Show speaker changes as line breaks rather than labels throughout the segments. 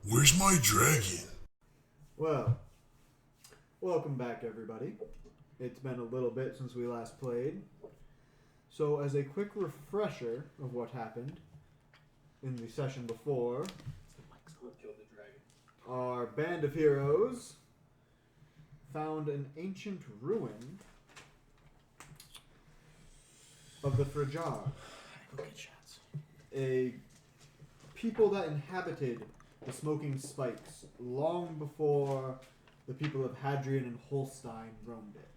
Where's my dragon?
Well, welcome back everybody. It's been a little bit since we last played. So as a quick refresher of what happened in the session before, our band of heroes found an ancient ruin of the Frajar. A people that inhabited the Smoking Spikes long before the people of Hadrian and Holstein roamed it.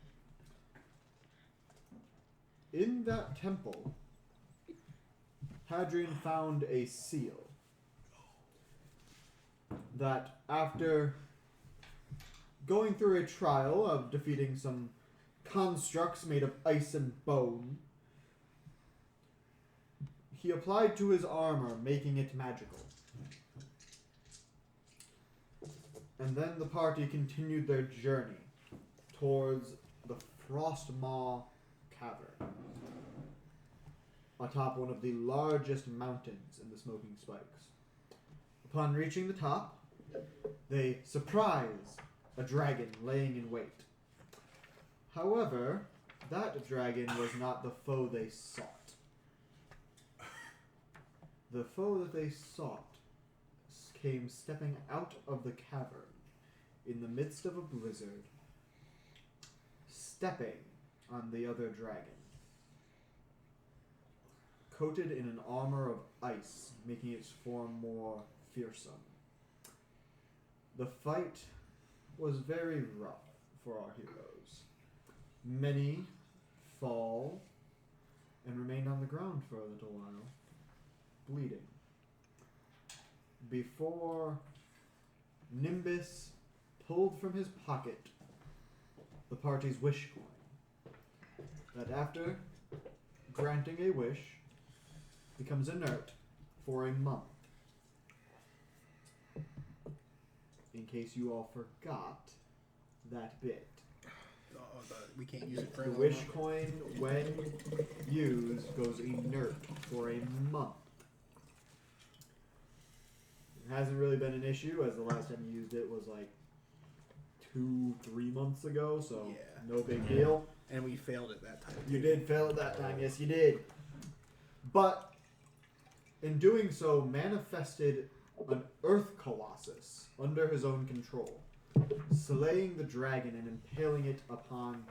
In that temple, Hadrian found a seal that, after going through a trial of defeating some constructs made of ice and bone, he applied to his armor, making it magical. And then the party continued their journey towards the Frostmaw Cavern, atop one of the largest mountains in the Smoking Spikes. Upon reaching the top, they surprise a dragon laying in wait. However, that dragon was not the foe they sought. The foe that they sought came stepping out of the cavern in the midst of a blizzard, stepping on the other dragon, coated in an armor of ice, making its form more fearsome. The fight was very rough for our heroes. Many fall and remained on the ground for a little while, bleeding, before Nimbus pulled from his pocket the party's wish coin, that after granting a wish becomes inert for a month. In case you all forgot that bit.
We can't use it for
the wish coin, when used, goes inert for a month. It hasn't really been an issue, as the last time you used it was like 2-3 months ago, so no big deal.
And we failed at that time.
You did fail at that time, yes you did. But in doing so, manifested an earth colossus under his own control, slaying the dragon and impaling it upon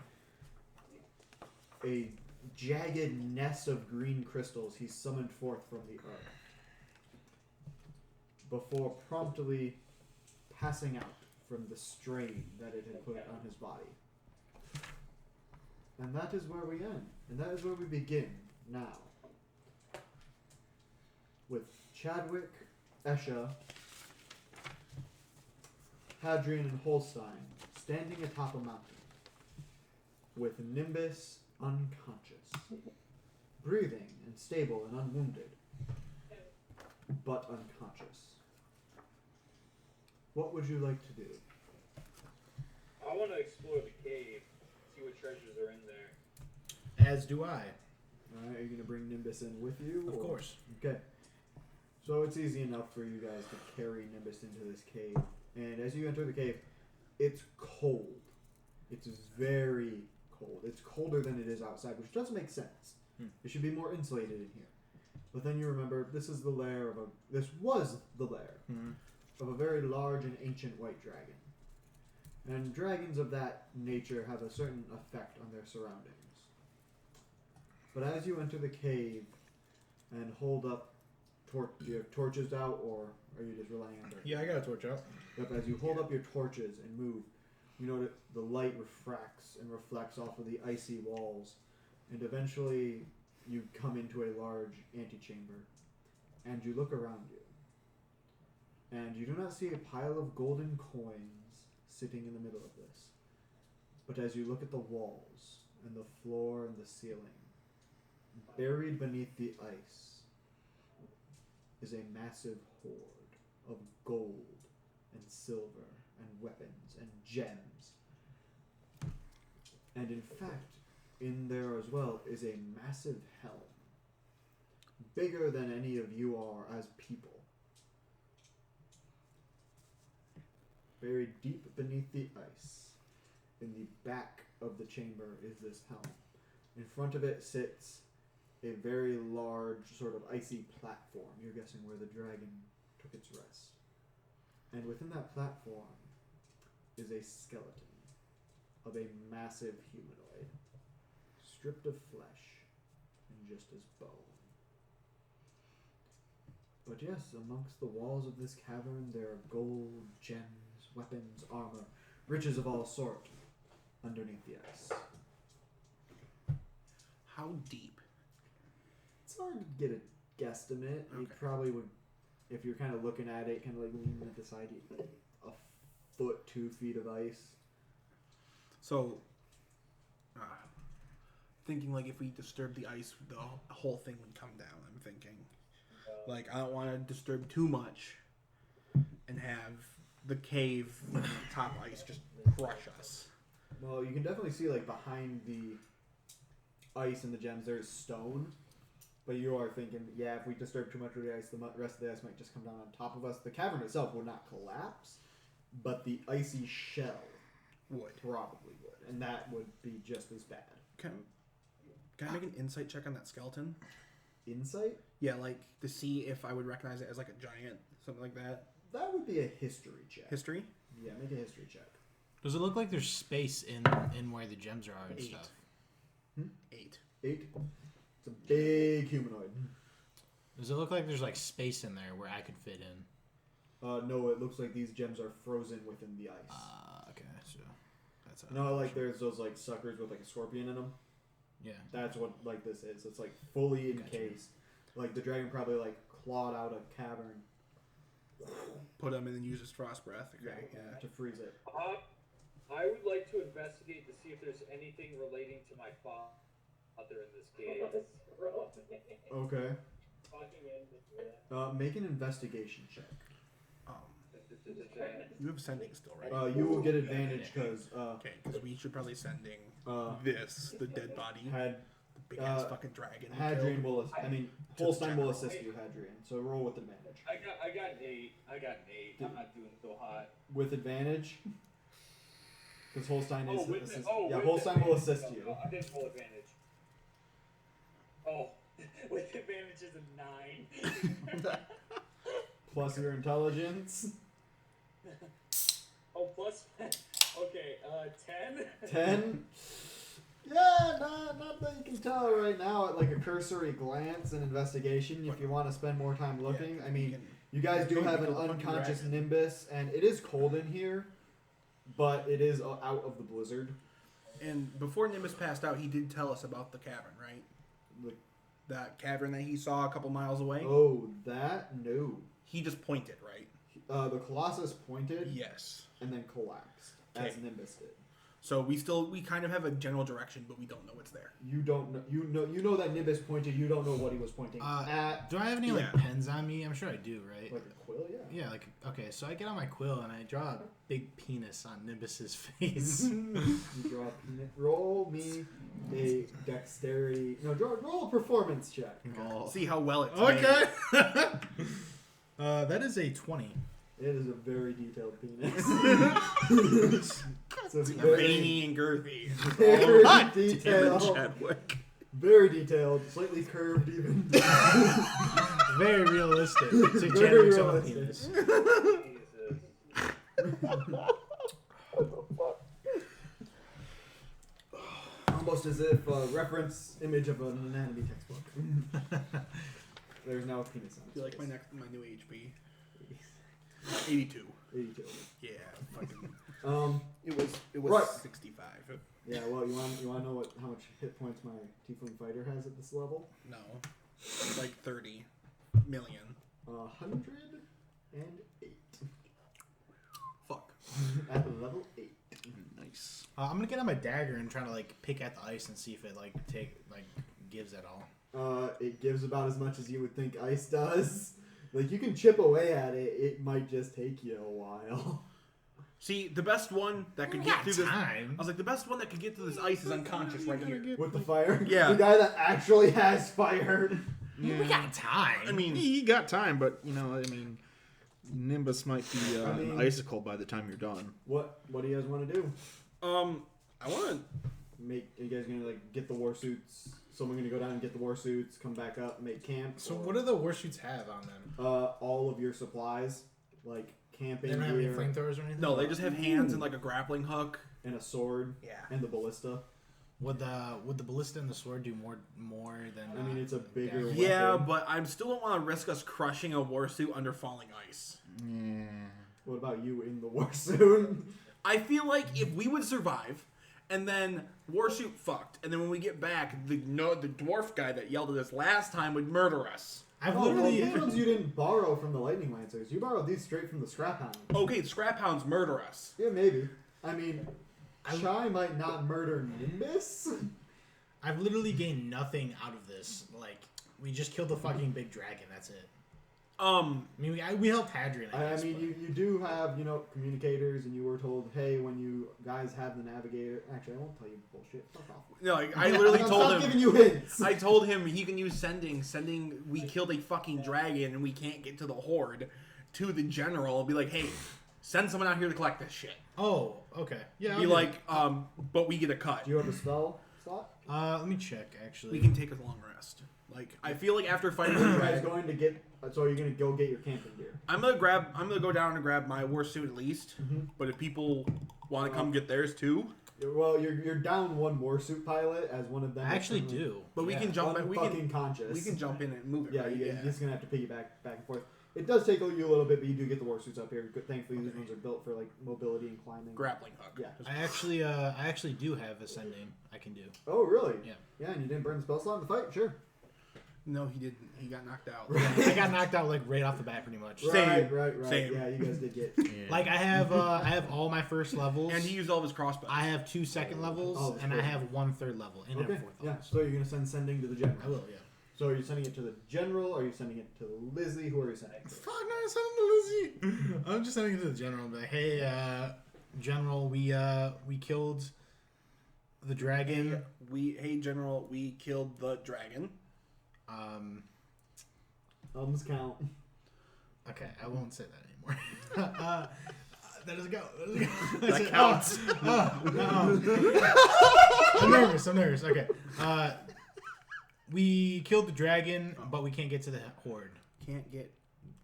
a jagged nest of green crystals he summoned forth from the earth, before promptly passing out from the strain that it had put on his body. And that is where we end. And that is where we begin now. With Chadwick, Esha, Hadrian, and Holstein standing atop a mountain, with Nimbus unconscious, breathing and stable and unwounded, but unconscious. What would you like to do?
I want to explore the cave, see what treasures are in there.
As do I.
Alright, are you going to bring Nimbus in with you?
Of course.
Okay. So it's easy enough for you guys to carry Nimbus into this cave. And as you enter the cave, it's cold. It's very cold. It's colder than it is outside, which doesn't make sense. It should be more insulated in here. But then you remember, this was the lair of a very large and ancient white dragon. And dragons of that nature have a certain effect on their surroundings. But as you enter the cave and hold up, do you have torches out, or are you just relying on
Yeah, I got a torch out.
Yep, as you hold up your torches and move, you know that the light refracts and reflects off of the icy walls, and eventually you come into a large antechamber, and you look around you, and you do not see a pile of golden coins sitting in the middle of this. But as you look at the walls and the floor and the ceiling, buried beneath the ice is a massive hoard of gold and silver and weapons and gems. And in fact, in there as well is a massive helm, bigger than any of you are as people. Buried deep beneath the ice, in the back of the chamber is this helm. In front of it sits a very large sort of icy platform. You're guessing where the dragon took its rest. And within that platform is a skeleton of a massive humanoid, stripped of flesh and just as bone. But yes, amongst the walls of this cavern there are gold, gems, weapons, armor, riches of all sort underneath the ice.
How deep?
It's hard to get a guesstimate. You
Okay.
probably would, if you're kind of looking at it, kind of like leaning at the side, a foot, 2 feet of ice.
So, thinking like if we disturb the ice, the whole thing would come down. I'm thinking, like I don't want to disturb too much, and have the cave top ice just crush us.
Well, you can definitely see like behind the ice and the gems, there's stone. But you are thinking, yeah, if we disturb too much of the ice, the rest of the ice might just come down on top of us. The cavern itself would not collapse, but the icy shell probably would, and that would be just as bad.
Can I make an insight check on that skeleton?
Insight?
Yeah, like to see if I would recognize it as like a giant, something like that.
That would be a history check.
History?
Yeah, make a history check.
Does it look like there's space in where the gems are and
8.
stuff?
8.
8? It's a big humanoid.
Does it look like there's like space in there where I could fit in?
No, it looks like these gems are frozen within the ice.
Okay, so that's
No, like there's those like suckers with like a scorpion in them.
yeah.
That's what like this is. It's like fully encased. Like the dragon probably like clawed out a cavern.
Put them and then use his frost breath. Okay, yeah.
To freeze it.
I would like to investigate to see if there's anything relating to my father in this cave.
Okay. Make an investigation check.
You have sending still, right?
You will get advantage because
Okay, because we should probably sending the dead body,
had
the big ass fucking dragon. we
Hadrian
killed.
will. I mean, Holstein will assist you, Hadrian. So roll with advantage.
I got an 8. I got an 8. I'm not doing so hot.
With advantage. Because Holstein is.
with
Holstein will
advantage.
assist you.
No, I didn't roll advantage. Oh, with advantage is a 9.
Plus your intelligence.
Oh, plus. Okay, 10.
10. Yeah, not that you can tell right now at like a cursory glance and investigation. If you want to spend more time looking, I mean, you guys do have an unconscious Nimbus, and it is cold in here, but it is out of the blizzard.
And before Nimbus passed out, he did tell us about the cavern, right? That cavern that he saw a couple miles away.
Oh, that? No.
He just pointed, right?
The Colossus pointed.
Yes.
And then collapsed,
Okay.
as Nimbus did.
So we kind of have a general direction, but we don't know what's there.
You don't know. You know that Nimbus pointed. You don't know what he was pointing at.
Do I have any like pens on me? I'm sure I do, right?
Like a quill, yeah.
Yeah, like okay. So I get on my quill and I draw a big penis on Nimbus's face.
You draw a peanut. Roll me a dexterity. No, roll a performance check.
Oh.
See how well it's
Okay. That is a 20.
It is a very detailed penis. So it's
veiny and girthy.
Very
Damn it,
detailed.
Chadwick.
Very detailed. Slightly curved, even.
Very realistic. It's a
Very
Chadwick's own
realistic.
penis.
Almost as if a reference image of an anatomy textbook. There's now a penis on it.
I feel like my new HP. 82.
82.
Yeah, fucking. It was
Right.
65.
Yeah, well, you want to know how much hit points my Tiefling fighter has at this level?
No, like 30 million.
108.
Fuck.
At level 8.
Nice.
I'm gonna get on my dagger and try to like pick at the ice and see if it gives at all.
It gives about as much as you would think ice does. Like, you can chip away at it. It might just take you a while.
See, the best one that could
We
get
got
through this.
time.
I was like, the best one that could get through this ice is unconscious right here.
With the fire?
Yeah.
The guy that actually has fire.
We got time.
I mean,
He got time, but Nimbus might be an icicle by the time you're done.
What do you guys want to do?
I want to.
Are you guys gonna like get the war suits? Someone gonna go down and get the war suits, come back up, make camp.
So what do the war suits have on them?
All of your supplies, like camping
They don't have any
gear
flamethrowers or anything.
No, they just have hands and like a grappling hook.
and a sword.
Yeah.
And the ballista.
Would the ballista and the sword do more than?
I mean, it's a bigger
damage?
Yeah,
weapon.
but I still don't want to risk us crushing a war suit under falling ice.
Yeah.
What about you in the war suit?
I feel like if we would survive, and then war suit fucked, and then when we get back, the dwarf guy that yelled at us last time would murder us.
I've
Well,
literally.
these ones you didn't borrow from the lightning lancers. You borrowed these straight from the scrap hound.
Okay, the scrap hounds murder us.
Yeah, maybe. I mean, Chai might not murder Nimbus.
I've literally gained nothing out of this. Like, we just killed the fucking big dragon. That's it. I mean, we helped Hadrian. I guess,
mean, you do have, communicators, and you were told, hey, when you guys have the navigator... Actually, I won't tell you bullshit. Fuck off.
No, like, I literally told him.
giving you hints.
I told him he can use sending. We killed a fucking dragon, and we can't get to the horde. To the general, be like, hey, send someone out here to collect this shit.
Oh, okay. Yeah.
Be
okay.
like, but we get a cut.
Do you have a spell slot?
Let me check. Actually,
We can take a long rest. Like, I feel like after fighting the
You guys
dragon,
going to get... So are you going to go get your camping gear?
I'm gonna go down and grab my war suit at least. But if people want to come get theirs too,
Well, you're down one war suit pilot as one of them.
I actually
is
do.
but we can jump. We
fucking
can
conscious.
jump in and move it.
Yeah,
right?
you're just gonna have to piggyback back and forth. It does take you a little bit, but you do get the war suits up here. Thankfully, these ones are built for like mobility and climbing.
Grappling hook.
Yeah.
I actually do have ascending. I can do.
Oh, really?
Yeah.
Yeah, and you didn't burn the spell slot in the fight? Sure.
No, he didn't. He got knocked out.
I got knocked out like right off the bat, pretty much.
Same.
Right.
Same.
Yeah, you guys did get.
Like I have all my first levels,
And he used all of his crossbows.
I have 2 second levels,
Oh, that's
and I
cool.
have 1 third level, and
Okay.
a 4th
Yeah.
level.
So you're gonna send sending to the general.
I will, yeah.
So are you sending it to the general? Or are you sending it to Lizzie? Who are you sending it to?
Fuck no, I'm sending to Lizzie. I'm just sending it to the general. But hey, general, we killed the dragon.
Hey General, we killed the dragon.
Count.
Okay, I won't say that anymore. That doesn't go.
That counts.
I'm nervous. Okay. We killed the dragon, but we can't get to the horde.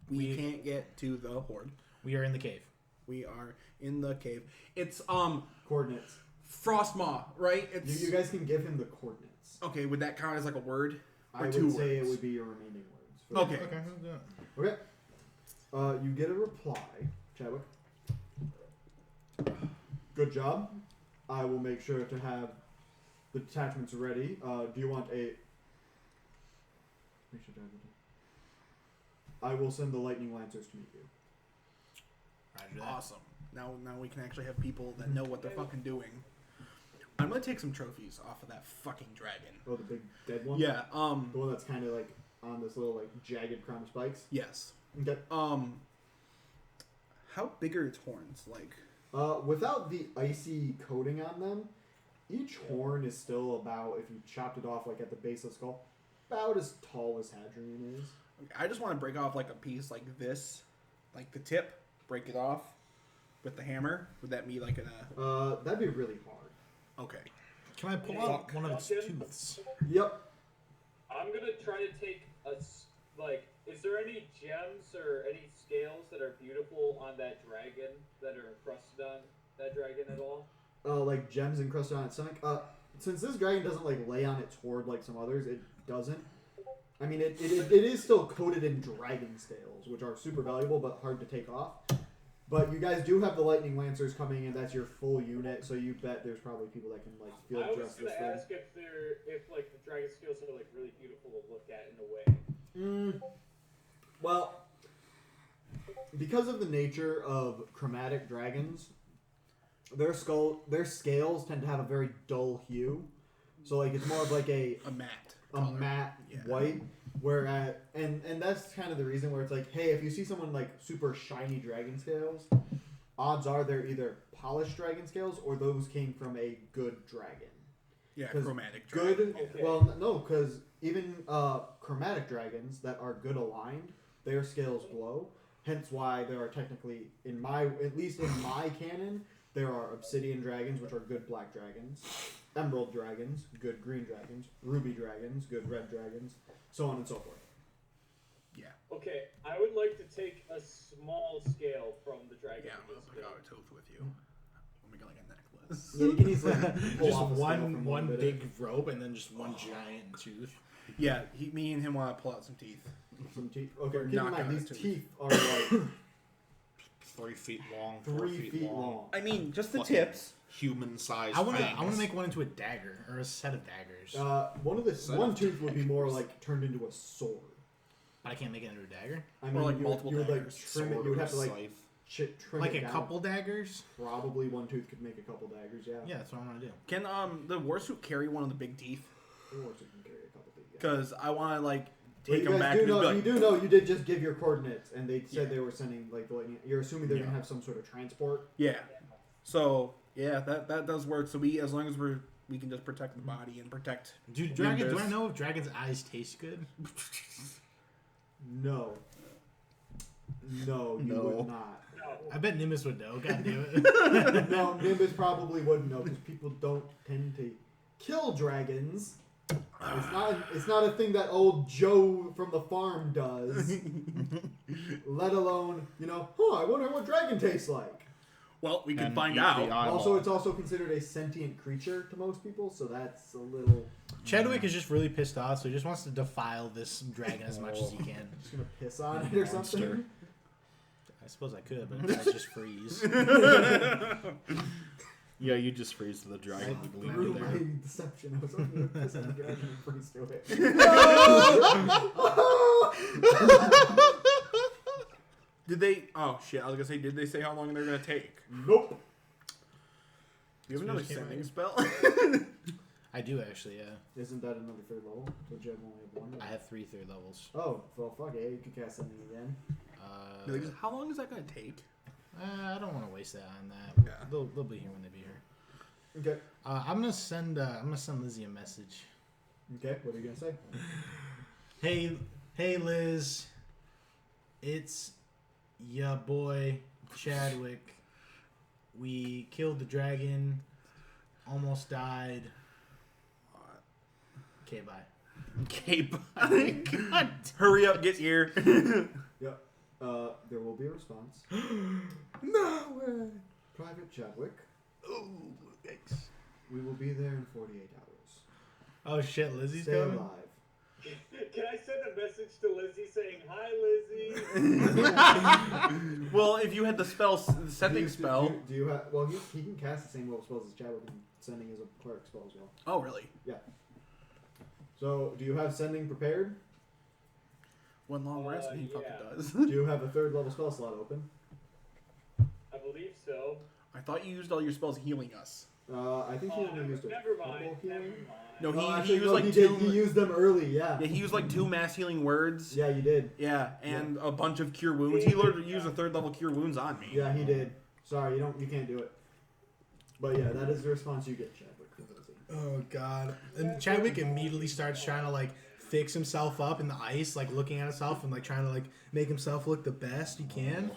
We can't get to the horde.
We are in the cave.
We are in the cave. It's
Coordinates.
Frostmaw, right? It's
You guys can give him the coordinates.
okay. Would that count as like a word? Or
I
two
would say
words?
it would be your remaining words.
Okay.
Okay. I'll do it.
Okay. You get a reply, Chadwick. Good job. I will make sure to have the detachments ready. Do you want a... I will send the lightning lancers to meet you.
Roger that.
Awesome. Now we can actually have people that know what they're fucking doing. I'm gonna take some trophies off of that fucking dragon.
Oh, the big dead one?
Yeah.
The one that's kind of like on this little like jagged crown of spikes?
Yes.
Okay.
How big are its horns? Like.
Without the icy coating on them, each horn is still about, if you chopped it off like at the base of the skull, about as tall as Hadrian is.
I just want to break off like a piece like this, like the tip, break it off with the hammer. Would that be like
That'd be really hard.
okay?
Can I pull out one of its tooths?
Yep.
I'm gonna try to take is there any gems or any scales that are beautiful on that dragon that are encrusted on that dragon at all?
Like gems encrusted on its stomach. Since this dragon doesn't like lay on its hoard like some others, it doesn't. I mean, it is still coated in dragon scales, which are super valuable but hard to take off. But you guys do have the lightning lancers coming in. That's your full unit, so you bet there's probably people that can like field
I was
dress
gonna
this thing.
ask if like the dragon scales are like really beautiful to look at in a way.
Well, because of the nature of chromatic dragons, their scales tend to have a very dull hue. So like it's more of like a
matte.
matte
Yeah.
white. Whereas and that's kind of the reason where it's like, hey, if you see someone like super shiny dragon scales, odds are they're either polished dragon scales or those came from a good dragon.
Yeah,
'Cause
chromatic dragon.
Good.
Okay.
Well, no, because even chromatic dragons that are good aligned, their scales glow. Hence why there are technically, at least in my canon, there are obsidian dragons, which are good black dragons, emerald dragons, good green dragons, ruby dragons, good red dragons, so on and so forth.
Yeah.
Okay, I would like to take a small scale from the dragon.
Yeah, I'm gonna pick out a tooth with you. I'll make it like a necklace.
Yeah, you can easily pull
Just
off a scale from
one
bit.
big rope and then just one giant tooth.
Yeah, me and him want to pull out some teeth.
Some teeth. Okay,
Or
keep in
knock
mind
out a
these
tooth.
teeth are like
3 feet long,
3 feet long.
I mean, just the
Fucking
tips.
Human-sized.
I wanna make one into a dagger or a set of daggers.
One tooth would be more like turned into a sword.
But I can't make it into a dagger.
I mean,
Or like
you
multiple
would like
daggers.
trim it. You would have to like trim
Like
it
a
down.
couple daggers.
Probably one tooth could make a couple daggers. Yeah.
Yeah, that's what I want to do.
Can the warsuit carry one of the big teeth?
Or it can carry a couple teeth. Yeah.
Because I want to like
Well,
take
you
them
guys
back.
do
And
know,
be like,
you do know you did just give your coordinates, and they said
Yeah.
they were sending like the lightning. You're assuming they're
Yeah.
gonna have some sort of transport.
Yeah. So yeah, that does work. So as long as we can just protect the body and protect.
Do
Nimbus.
I know if dragons' eyes taste good?
No. No, you
No.
would not.
I bet Nimbus would know. God damn it.
No, Nimbus probably wouldn't know because people don't tend to kill dragons. It's not a thing that old Joe from the farm does. Let alone, I wonder what dragon tastes like.
Well, we can
And
find
eat
out.
the eyeball.
Also, it's also considered a sentient creature to most people, so that's a little.
Chadwick is just really pissed off, so he just wants to defile this dragon as much as he can.
Just gonna piss on it or
Monster.
something.
I suppose I could, but I just freeze.
Yeah, you just freeze the dragon.
I-
We leave
Through
it
my
there.
deception, I was hoping to piss on the dragon and freeze to it.
Did they? Oh shit! I was gonna say, did they say how long they're gonna take?
Nope.
Do you have another sending spell?
I do actually, yeah.
Isn't that another third level? Would you have only have one?
I have 3 third levels.
Oh, well, fuck it. You can cast something again.
How long is that gonna take?
I don't want to waste that on that.
Yeah.
They'll be here when they be here.
Okay.
I'm gonna send Lizzie a message.
Okay, what are you gonna say?
Hey Liz, it's ya boy Chadwick. We killed the dragon, almost died. Okay, bye.
Okay, bye. God.
Hurry up, get here.
Yep. There will be a response.
No way.
Private Chadwick,
Oh, thanks.
we will be there in 48 hours.
Oh shit, Lizzie's
Stay
coming.
alive.
Can I send a message to Lizzie saying, "Hi, Lizzie"?
Well, if you had the sending
Do
spell.
you have? Well, he can cast the same level spells as Chadwick, and sending is a cleric spell as well.
Oh, really?
So, do you have sending prepared?
One long rest, and he
yeah.
fucking does.
Do you have a third level spell slot open?
I believe so.
I thought you used all your spells healing us.
I think he only used a
never
couple
mind. Never
healing.
mind.
No, he
Actually,
used
no,
like
he
two.
did. He used them early. Yeah.
Yeah, he used like 2 mass healing words.
Yeah, you did.
Yeah, and a bunch of cure wounds. He learned to use a 3rd level cure wounds on me.
Yeah, he did. Sorry, you can't do it. But yeah, that is the response you get, Chadwick.
Oh god. And Chadwick immediately starts trying to like fix himself up in the ice, like looking at himself and like trying to like make himself look the best he can.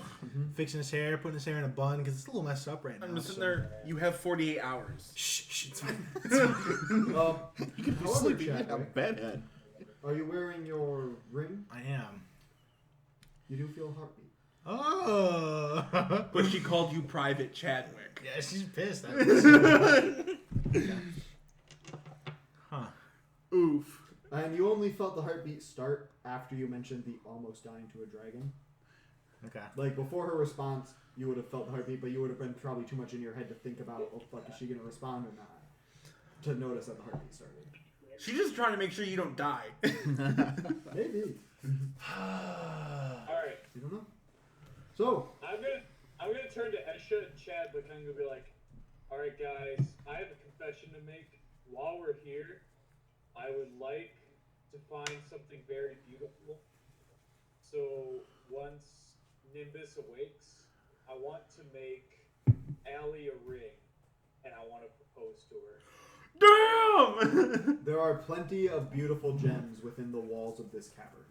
Fixing his hair, putting his hair in a bun because it's a little messed up right now.
I'm just sitting there. You have 48 hours.
Shh, it's fine.
You could be
However,
sleeping in a
Chadwick,
bedhead.
are you wearing your ring?
I am.
You do feel a heartbeat.
Oh.
But she called you Private Chadwick.
Yeah, she's pissed. Huh.
Oof.
And you only felt the heartbeat start after you mentioned the almost dying to a dragon.
Okay.
Like, before her response, you would have felt the heartbeat, but you would have been probably too much in your head to think about, oh, fuck, is she going to respond or not? To notice that the heartbeat started.
She's just trying to make sure you don't die.
Maybe.
All right.
You don't know. So,
I'm gonna turn to Esha and Chadwick, and I'm gonna be like, "All right, guys, I have a confession to make. While we're here, I would like to find something very beautiful. So once Nimbus awakes, I want to make Allie a ring, and I want to propose to her."
Damn!
there are plenty of beautiful gems within the walls of this cavern.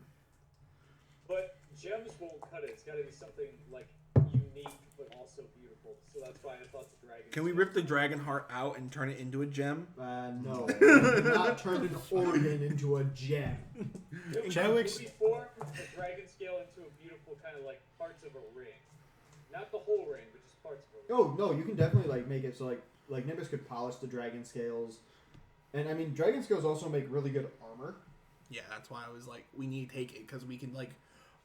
But gems won't cut it. It's got to be something like unique but also beautiful. So that's why I thought the dragon.
Can we rip the dragon heart out and turn it into a gem?
No. Not turned an organ into a gem.
Chadwick's-
Can we form a dragon scale into a beautiful kind of like parts of a ring? Not the whole ring, but just parts of a ring.
Oh, no, you can definitely like make it so like Nimbus could polish the dragon scales. And I mean, dragon scales also make really good armor.
Yeah, that's why I was like, we need to take it because we can like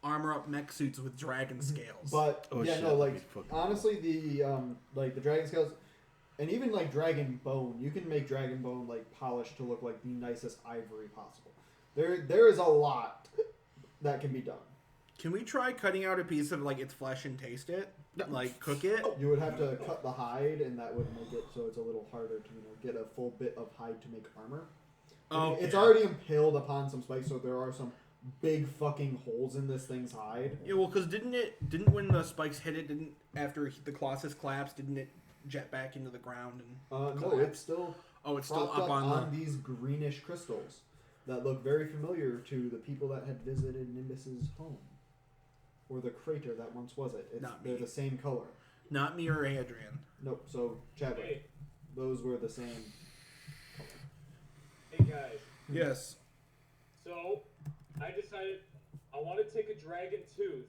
armor up mech suits with dragon scales.
But
Oh,
yeah,
shit,
no,
that'd
like
be fucking
honestly, the dragon scales, and even like dragon bone, you can make dragon bone like polished to look like the nicest ivory possible. There is a lot that can be done.
Can we try cutting out a piece of like its flesh and taste it? Like cook it?
You would have to cut the hide, and that would make it so it's a little harder to get a full bit of hide to make armor.
Oh,
It's
yeah.
already impaled upon some spikes, so there are some big fucking holes in this thing's hide.
Yeah, well, because didn't when the spikes hit it, didn't after the Colossus collapsed, didn't it jet back into the ground and
No, it's still
oh, it's still
propped
up on the.
these greenish crystals that look very familiar to the people that had visited Nimbus's home. Or the crater that once was it.
Not
They're
me.
the same color.
Not me or Adrian.
Nope, so Chadwick.
Hey,
Those were the same color.
hey guys.
Yes.
So I decided I want to take a dragon tooth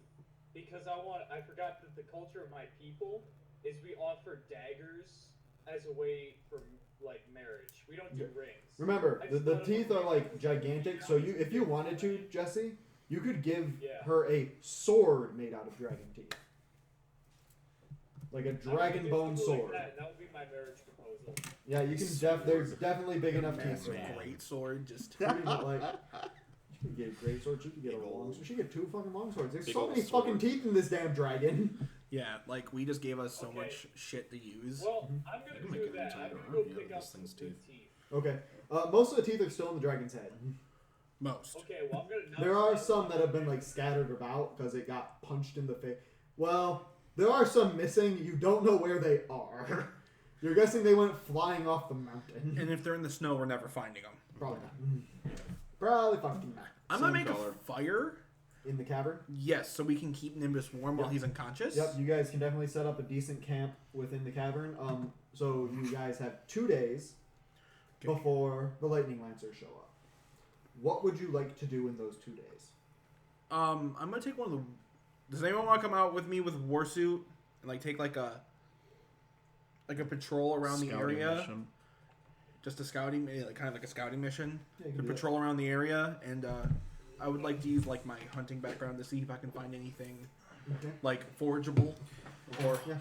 because I forgot that the culture of my people is we offer daggers as a way for like marriage. We don't do rings.
Remember,
I
the
just thought
teeth
it
are
would
like
make
gigantic, so if you wanted to, Jesse, you could give
Yeah.
her a sword made out of dragon teeth. Like a
I would
dragon
do
bone
something
sword.
like that would be my marriage proposal.
Yeah, you can there's definitely big enough teeth for that.
Great sword, just.
Pretty much like she could get a great sword, she could get a long sword. She could get 2 fucking long swords. There's
Big
so
ol'
many
sword.
fucking teeth in this damn dragon.
Yeah, like we just gave us so
Okay.
much shit to use.
Well,
Mm-hmm.
I'm
You
gonna
can make
do
an
that.
entire
I'm gonna
army
go
out
pick
of
up
this
some
thing's
good
teeth.
teeth.
Okay. Most of the teeth are still in the dragon's head.
Most.
Okay, well I'm gonna. knock
There are
that
some
out.
that have been like scattered about because it got punched in the face. Well, there are some missing. You don't know where they are. You're guessing they went flying off the mountain.
And if they're in the snow, we're never finding them.
Probably not. Probably fucking not.
I'm gonna
Same
make
color.
a fire.
In the cavern.
Yes, so we can keep Nimbus warm while
Yep.
he's unconscious.
Yep, you guys can definitely set up a decent camp within the cavern. So you guys have 2 days
Okay.
before the lightning lancers show up. What would you like to do in those 2 days?
I'm gonna take one of the. Does anyone want to come out with me with Warsuit and like take like a patrol around the
Scouting
area?
mission.
Just a scouting, like kind of like a scouting mission
Yeah, you
to
can do
patrol around the area, and I would like to use like my hunting background to see if I can find anything
that. Okay.
like forageable or
Yeah.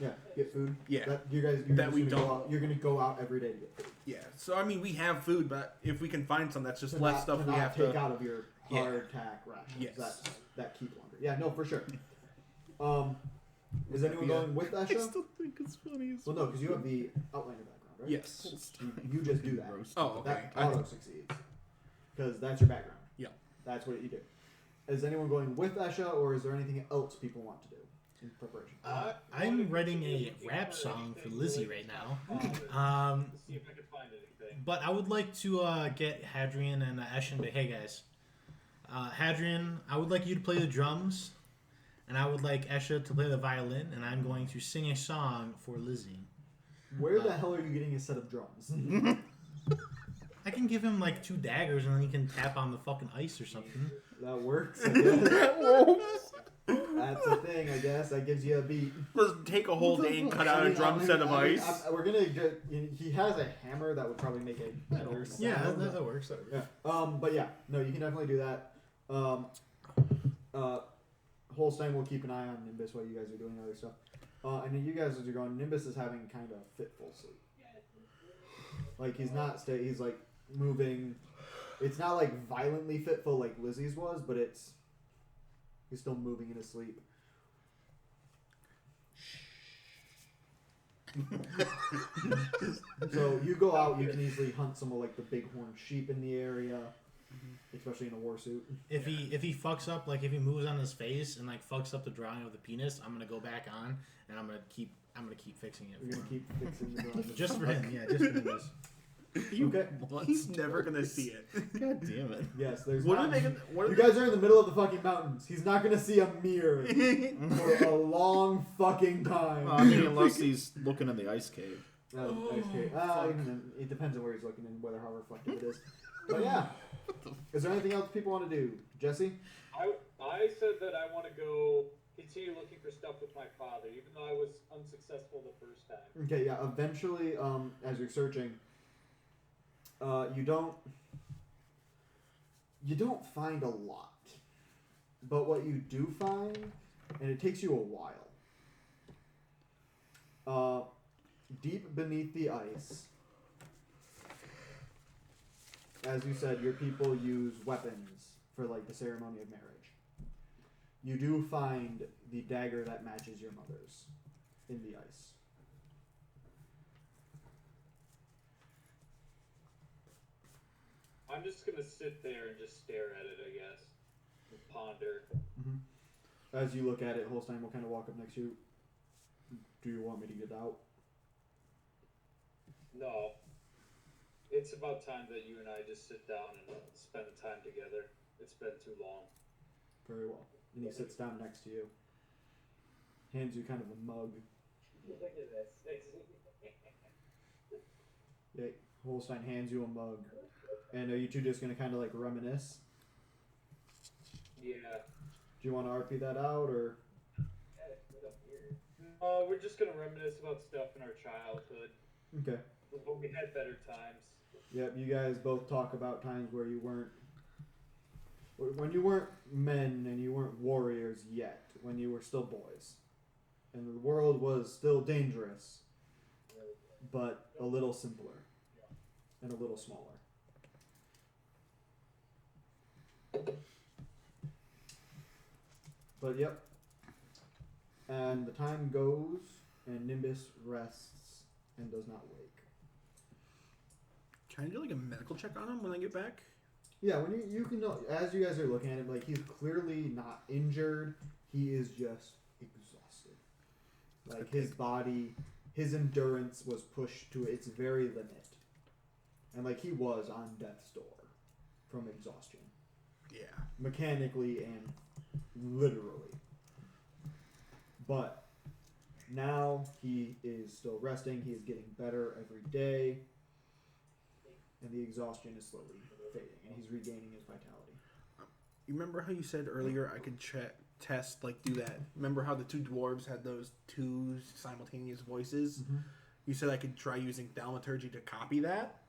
Yeah, get food.
Yeah.
You're
That
just
we
gonna
don't-
Go out, you're gonna go out every day to get food.
yeah. So I mean, we have food, but if we can find some, that's just
To
less
not-
stuff
to
we
not
have
take
to.
out of your
Yeah.
hardtack rations.
Yes.
That keep longer. Yeah, no, for sure. Is anyone
Yeah.
going with
I
Esha?
still think it's funny as
Well, no, because you have the Outlander background, right?
Yes.
You just do that.
Oh, okay.
That auto succeeds. Because that's your background.
Yeah.
That's what you do. Is anyone going with Esha, or is there anything else people want to do in preparation?
I'm writing a rap song for Lizzie right now. To
see if I can find anything.
But I would like to get Hadrian and Eshin to, hey guys, Hadrian, I would like you to play the drums, and I would like Esha to play the violin, and I'm going to sing a song for Lizzie.
Where the hell are you getting a set of drums?
I can give him like 2 daggers, and then he can tap on the fucking ice or something.
That works. I guess. That's the thing, I guess. That gives you a beat.
Let's take a whole day and cut out a drum set of ice.
We're gonna get. He has a hammer that would probably make a better sound.
Yeah, that works. That works.
Yeah. But yeah, no, you can definitely do that. Holstein will keep an eye on Nimbus while you guys are doing other stuff. And then you guys, as you're going, Nimbus is having kind of fitful sleep. Like he's not he's like moving. It's not like violently fitful like Lizzie's was, but he's still moving in his sleep. So you go out, you can easily hunt some of like the bighorn sheep in the area, especially in a war suit.
If he fucks up, like if he moves on his face and like fucks up the drawing of the penis, I'm gonna go back on and I'm gonna keep fixing it.
You're
For
gonna
him.
keep fixing the drawing.
Just for him, yeah, just for him.
Okay.
He's never gonna see it.
God damn it.
Yes, there's
What are
mountains.
they gonna? What are
You
they?
guys are in the middle of the fucking mountains. He's not gonna see a mirror for a long fucking time.
Well, I mean, unless he's looking in the ice cave.
Okay. Even then, it depends on where he's looking and whether how reflective it is. But yeah. Is there anything else people want to do? Jesse?
I said that I want to go continue looking for stuff with my father, even though I was unsuccessful the first time.
Okay, yeah. Eventually, as you're searching, you don't find a lot. But what you do find, and it takes you a while, deep beneath the ice, as you said, your people use weapons for like the ceremony of marriage. You do find the dagger that matches your mother's in the ice.
I'm just gonna sit there and just stare at it, I guess. And ponder.
As you look at it, Holstein will kind of walk up next to you. Do you want me to get out?
No. It's about time that you and I just sit down and spend time together. It's been too long.
Very well. And he sits down next to you. Hands you kind of a mug.
Look at this.
Yeah, Holstein hands you a mug. And are you two just going to kind of like reminisce?
Yeah.
Do you want to RP that out or?
Oh, we're just gonna reminisce about stuff in our childhood.
Okay.
But we had better times.
Yep, you guys both talk about times where you weren't. When you weren't men and you weren't warriors yet, when you were still boys. And the world was still dangerous, but a little simpler and a little smaller. But yep. And the time goes, and Nimbus rests and does not wake.
Can I do like a medical check on him when I get back?
Yeah, when you can know, as you guys are looking at him, like he's clearly not injured. He is just exhausted. Like his body, his endurance was pushed to its very limit, and like he was on death's door from exhaustion.
Yeah.
Mechanically and literally. But now he is still resting. He is getting better every day, and the exhaustion is slowly fading, and he's regaining his vitality.
You remember how you said earlier I could test, like, do that? Remember how the two dwarves had those two simultaneous voices?
Mm-hmm.
You said I could try using thaumaturgy to copy that?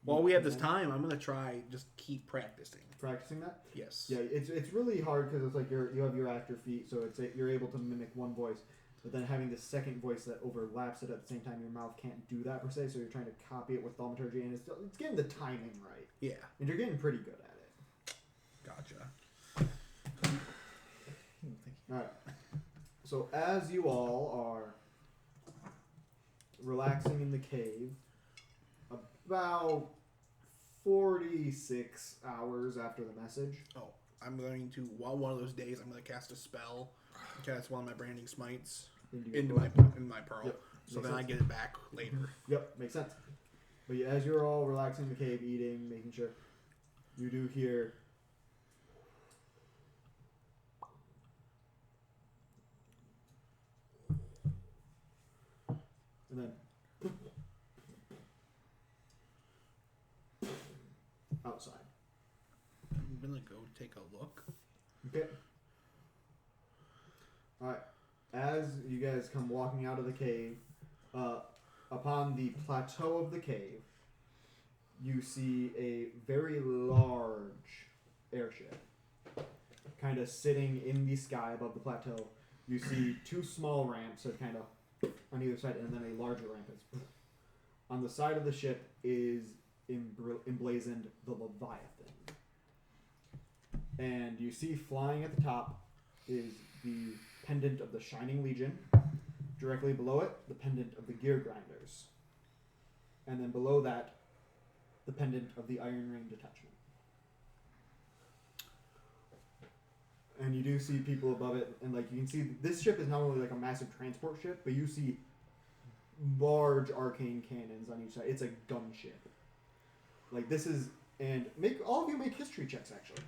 While we have this time, I'm going to try just keep practicing.
Practicing that?
Yes.
Yeah, it's really hard because it's like you have your actor feet, so you're able to mimic one voice, but then having the second voice that overlaps it at the same time, your mouth can't do that per se. So you're trying to copy it with thaumaturgy, and it's getting the timing right.
Yeah.
And you're getting pretty good at it.
Gotcha.
All right. So as you all are relaxing in the cave, about 46 hours after the message.
Oh, I'm going to, while one of those days, I'm going to cast a spell. Cast one of my branding smites into my pearl.
Yep.
So
Makes
then I
sense.
get it back later.
Yep, makes sense. But yeah, as you're all relaxing in the cave, eating, making sure, you do hear. And then. Outside.
I'm going to go take a look.
Okay. Alright. As you guys come walking out of the cave, upon the plateau of the cave, you see a very large airship kind of sitting in the sky above the plateau. You see two small ramps that kind of on either side, and then a larger ramp. On the side of the ship is emblazoned the Leviathan. And you see flying at the top is the pendant of the Shining Legion. Directly below it, the pendant of the Gear Grinders. And then below that, the pendant of the Iron Ring Detachment. And you do see people above it, and like you can see, this ship is not only like a massive transport ship, but you see large arcane cannons on each side. It's a gunship. Like this is, and all of you make history checks actually.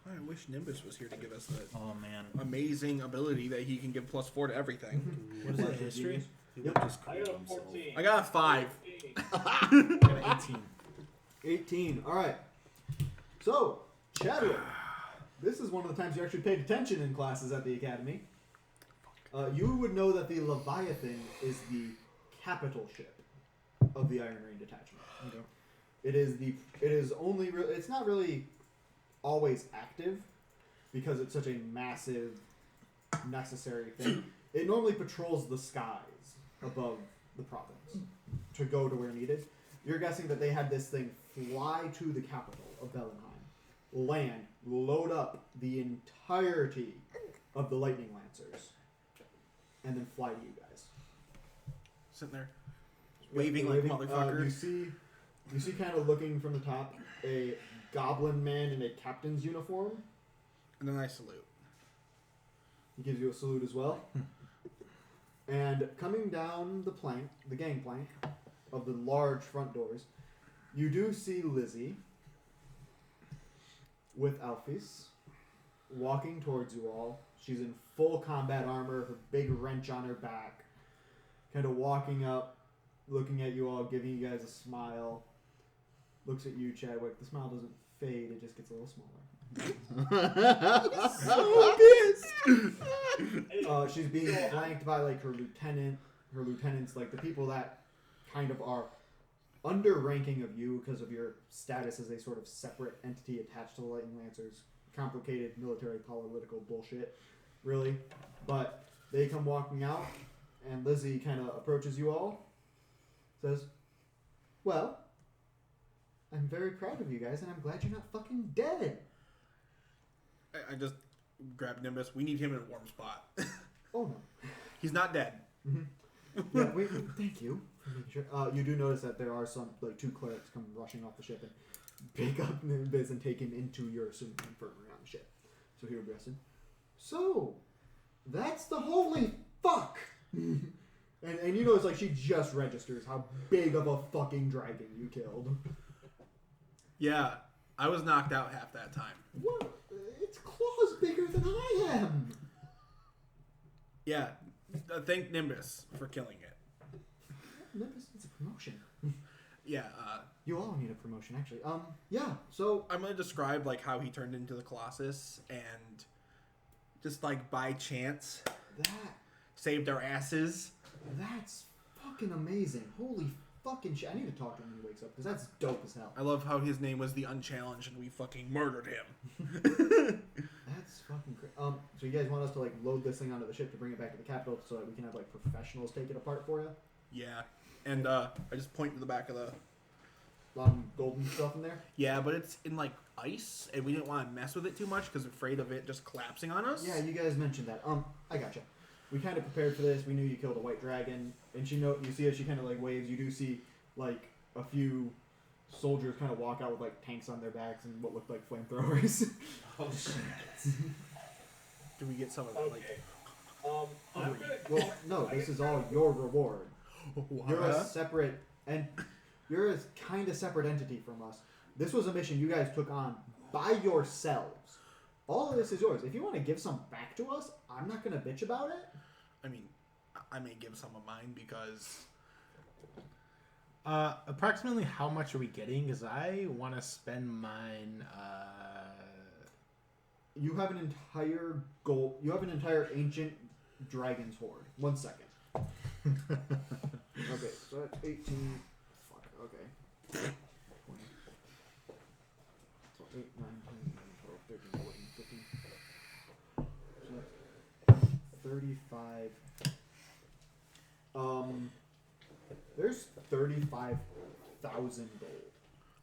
I wish Nimbus was here to give us that
Oh man.
amazing ability that he can give +4 to everything.
What is that, history?
He
Yep.
would just
I
create
got a
himself.
14.
I got a 5.
15.
I got an 18.
18. All right. So, Chadwick, this is one of the times you actually paid attention in classes at the academy. You would know that the Leviathan is the capital ship of the Iron Rain detachment.
Okay.
It's not really always active because it's such a massive, necessary thing. It normally patrols the skies above the province to go to where needed. You're guessing that they had this thing fly to the capital of Bellenheim, land, load up the entirety of the Lightning Lancers, and then fly to you guys.
Sitting there, waving like motherfuckers.
You see kind of looking from the top, a goblin man in a captain's uniform.
And then I salute.
He gives you a salute as well. And coming down the gangplank of the large front doors, you do see Lizzie with Alphys walking towards you all. She's in full combat armor, her big wrench on her back, kind of walking up, looking at you all, giving you guys a smile. Looks at you, Chadwick. The smile doesn't fade, it just gets a little smaller.
So pissed.
She's being flanked by like her lieutenants, like the people that kind of are under ranking of you because of your status as a sort of separate entity attached to the Lightning Lancers. Complicated military political bullshit, really. But they come walking out, and Lizzie kind of approaches you all, says, "Well, I'm very proud of you guys, and I'm glad you're not fucking dead."
I just grabbed Nimbus. We need him in a warm spot.
Oh no.
He's not dead.
Mm-hmm. Yeah, wait, thank you for making sure. You do notice that there are some, like, 2 clerics come rushing off the ship and pick up Nimbus and take him into your assumed infirmary on the ship. So here, Bresson. So, that's the holy fuck! and you notice, like, she just registers how big of a fucking dragon you killed.
Yeah, I was knocked out half that time.
What? Its claw's bigger than I am!
Yeah, thank Nimbus for killing it.
Nimbus needs a promotion.
Yeah,
You all need a promotion, actually. Yeah, so...
I'm gonna describe like how he turned into the Colossus and just like by chance saved our asses.
That's fucking amazing. Holy fucking shit. I need to talk to him when he wakes up, because that's dope as hell.
I love how his name was the Unchallenged and we fucking murdered him.
That's fucking crazy. So you guys want us to, like, load this thing onto the ship to bring it back to the capital so that we can have, like, professionals take it apart for you?
Yeah, and I just point to the back of the...
A lot of golden stuff in there?
Yeah, but it's in like ice, and we didn't want to mess with it too much because we're afraid of it just collapsing on us.
Yeah, you guys mentioned that. I gotcha. We kind of prepared for this. We knew you killed a white dragon, and you see as she kind of, like, waves, you do see, like, a few soldiers kind of walk out with, like, tanks on their backs and what looked like flamethrowers.
Oh shit.
Do we get some of that? Like,
Okay. I'm gonna.
Well, no, this is all your reward. You're a separate, and you're a kind of separate entity from us. This was a mission you guys took on by yourselves. All of this is yours. If you want to give some back to us, I'm not going to bitch about it.
I mean, I may give some of mine because...
Approximately how much are we getting? Because I want to spend mine.
You have an entire gold. You have an entire ancient dragon's horde. 1 second. Okay, so that's 18. Fuck. Okay. 20. So 8, 9, 10, 12, 13, 14, 15. So that's 35. There's 35,000 gold.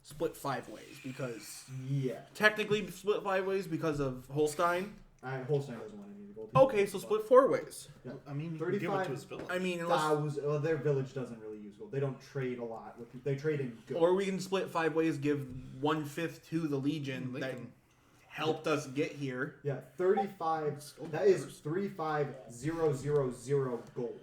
Split 5 ways because...
Yeah.
Technically split 5 ways because of Holstein.
Holstein doesn't want any gold.
Okay, so split 4 ways.
Yeah.
I mean, you can give it to his village.
I mean, unless...
Well, their village doesn't really use gold. They don't trade a lot. They trade in goods.
Or we can split 5 ways, give 1/5 to the Legion
They
that
can-
helped us get here.
Yeah, 35. That is 35,000 gold.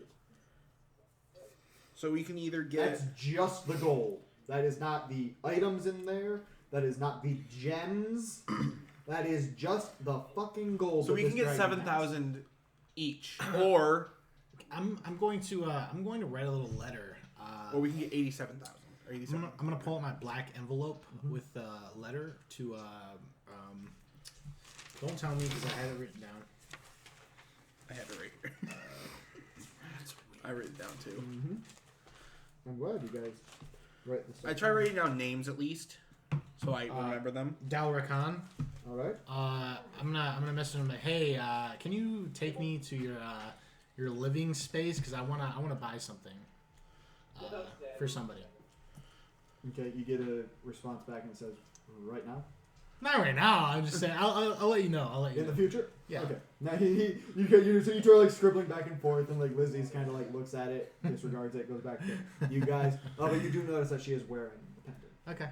So we can either
That's
get...
just the gold. That is not the items in there. That is not the gems. That is just the fucking gold.
So we can get 7,000 each, or
I'm going to write a little letter.
or we can get 87,000. Or 87.
I'm gonna pull out my black envelope with a letter to. Don't tell me because I had it written down.
I have it right here. I wrote it down too.
Mm-hmm. I'm glad you guys write this.
I try writing down names at least, so I remember them.
Dalrakan.
All right.
I'm gonna message him like, hey, can you take me to your living space because I wanna buy something for somebody.
Okay, you get a response back and it says, right now?
Not right now. I'm just saying. I'll let you know. I'll let you
In
know.
the future?
Yeah.
Okay. Now so you two are like scribbling back and forth, and like Lizzie's kind of like looks at it, disregards it, goes back to you guys. Oh, but you do notice that she is wearing the pendant.
Okay.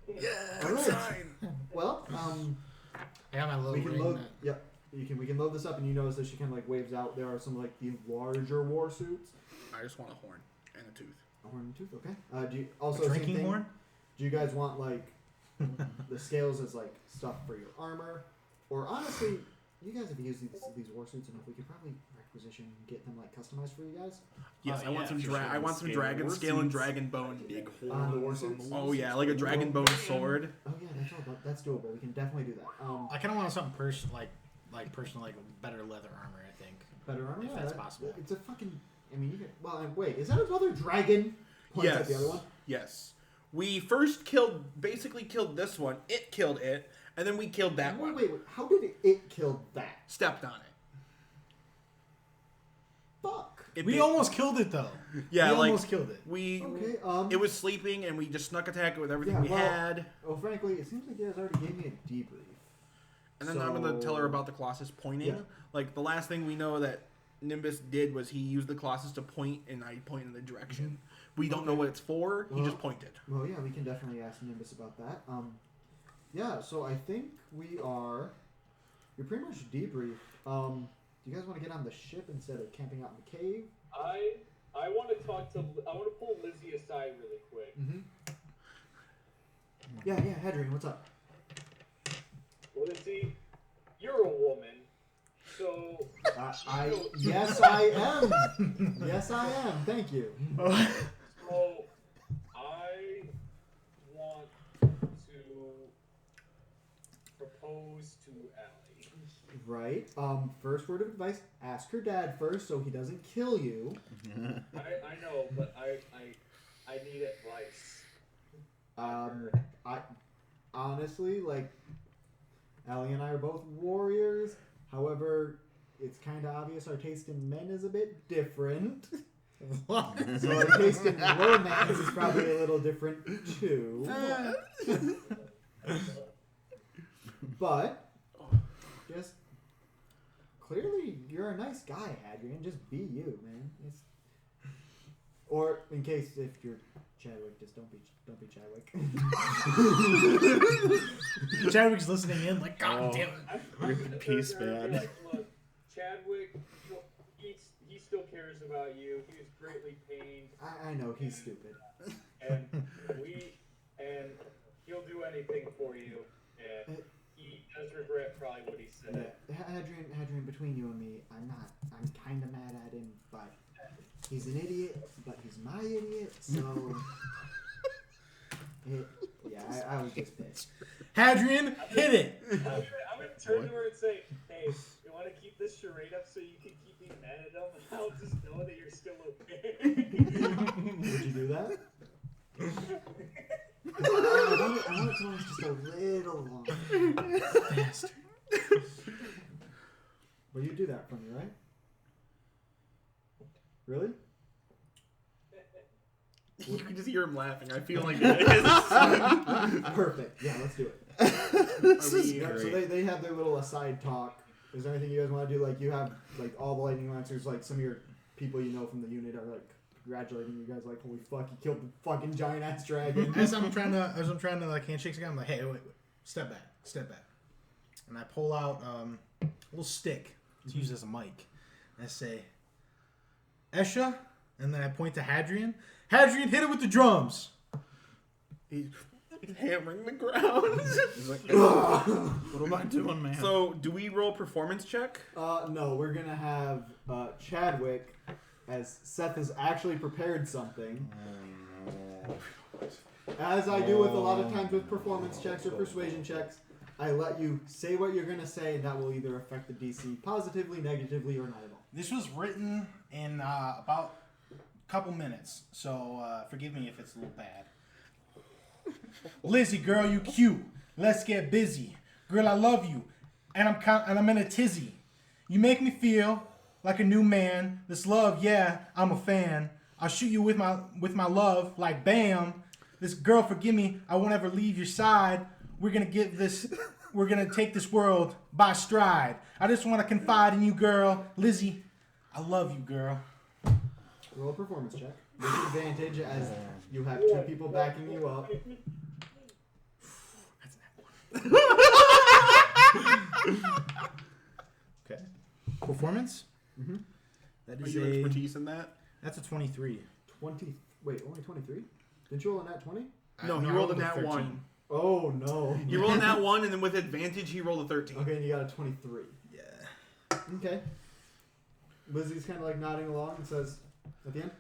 Yeah.
All right. Well,
I got my little
we can
ring.
load. Yep. We can load this up, and you notice that she kind of like waves out. There are some like the larger war suits.
I just want a horn and a tooth.
A horn and tooth. Okay. Do you also
A
same
drinking
thing?
horn.
Do you guys want like the scales as like stuff for your armor, or honestly, you guys have used these war suits enough. We could probably requisition, get them like customized for you guys.
Yes, I want some
for sure.
I want some
Scale
dragon
war
scale and
suits.
dragon bone big
the
horns.
war suits?
Oh yeah, like a dragon bone sword.
Oh yeah, that's doable. We can definitely do that.
I kind of want something personal, like better leather armor. I think.
Better armor.
If
Yeah,
that's
that-
possible.
It's a fucking. I mean, you can. Well, wait. Is that another dragon? Points at
Yes.
the other one.
Yes. We first basically killed this one. It killed it, and then we killed that one.
Wait. How did it kill that?
Stepped on it.
Fuck.
It
We
bit-
almost killed it though.
Yeah,
we
like
almost killed it.
we.
Okay.
It was sleeping, and we just snuck attack it with everything
Yeah,
we
well-
had.
Oh, frankly, it seems like you guys already gave me a debrief.
And then I'm gonna tell her about the Colossus pointing.
Yeah.
Like the last thing we know that Nimbus did was he used the Colossus to point, and I point in the direction. We don't know what it's for. He
Well-
just pointed.
Well, yeah, we can definitely ask Nimbus about that. Yeah. So I think you're pretty much debrief. Do you guys want to get on the ship instead of camping out in the cave?
I want to I want to pull Lizzie aside really quick.
Mm-hmm. Yeah, Hadrian, what's up?
Lizzie, you're a woman, so
Yes, I am. Yes, I am. Thank you.
so I want to propose to Allie.
Right. First word of advice: ask her dad first, so he doesn't kill you.
I know, but I need advice.
I honestly like. Allie and I are both warriors. However, it's kind of obvious our taste in men is a bit different. So our taste in romance is probably a little different too. But just clearly, you're a nice guy, Hadrian. Just be you, man. Or in case if you're Chadwick, just don't be Chadwick.
Chadwick's listening in like, God damn it.
Peace,
They're gonna be
man.
like, look, Chadwick, he still cares about you. He was greatly pained,
I know he's stupid.
and he'll do anything for you. And he does regret probably what he said.
Hadrian, between you and me, I'm kind of mad at him, but he's an idiot, but he's my idiot, so. I was just pissed.
Hadrian, hit it.
I'm gonna turn to her and say, "Hey, you want to keep this charade up so you can keep being mad at them, and I'll just know that you're still okay."
Would you do that? I want it to last just a little longer.
Bastard.
Well, you do that for me, right? Really?
You can just hear him laughing. I feel like it is.
Perfect. Yeah, let's do it. Yeah, so they have their little aside talk. Is there anything you guys want to do? Like you have like all the lightning lancers, like some of your people you know from the unit are like congratulating you guys, like holy fuck, you killed the fucking giant ass dragon.
As I'm trying to like handshake again, I'm like, hey, wait, step back, and I pull out a little stick to use as a mic, and I say, Esha, And then I point to Hadrian. Hadrian, hit it with the drums.
He's hammering the ground.
He's like, what am I doing, man?
So, do we roll performance check?
No, we're gonna have Chadwick, as Seth has actually prepared something. As I do with a lot of times with performance checks or persuasion checks, I let you say what you're gonna say, and that will either affect the DC positively, negatively, or not at all.
This was written in about a couple minutes, so forgive me if it's a little bad. Lizzie, girl, you cute. Let's get busy. Girl, I love you, and I'm in a tizzy. You make me feel like a new man. This love, yeah, I'm a fan. I'll shoot you with my love, like bam. This girl, forgive me, I won't ever leave your side. We're gonna take this world by stride. I just want to confide in you, girl. Lizzie, I love you, girl.
Roll a performance check. With advantage as you have two people backing you up.
That's that one. Okay. Performance?
Mm-hmm.
That
Are
is
your expertise in that?
That's a 23.
20. Wait, only 23? Didn't you roll a nat 20?
No, he
I
rolled a
a
nat
13.
1.
Oh, no.
He rolled a nat 1, and then with advantage, he rolled a 13.
Okay, and you got a 23.
Yeah.
Okay. Lizzie's kind of like nodding along and says, at the end,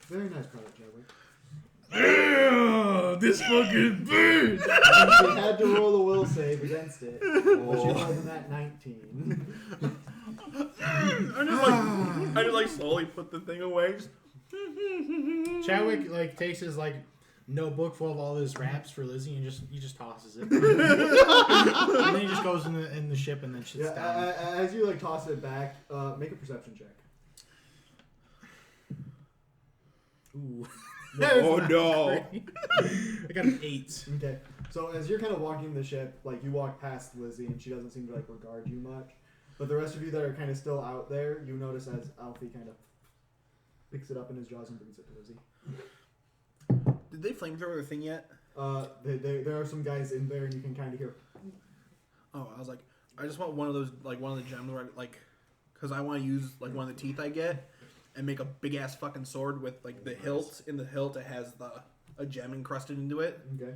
very nice product, Chadwick.
This fucking bird!
She had to roll a will save against it, but she rolled a nat 19.
I just like slowly put the thing away. Just
Chadwick like takes his like notebook full of all his raps for Lizzie and he just tosses it. And then he just goes in the ship and then sits down.
As you like toss it back, make a perception check.
Ooh.
Oh no!
I got an 8.
Okay. So as you're kind of walking the ship, like you walk past Lizzie and she doesn't seem to like regard you much. But the rest of you that are kind of still out there, you notice as Alfie kind of picks it up in his jaws and brings it to Lizzie.
Did they flamethrower the thing yet?
There are some guys in there and you can kind of hear.
Oh, I was like, I just want one of those, like one of the gems where, like, because I want to use like one of the teeth I get and make a big ass fucking sword with like the hilt. In the hilt, it has a gem encrusted into it.
Okay.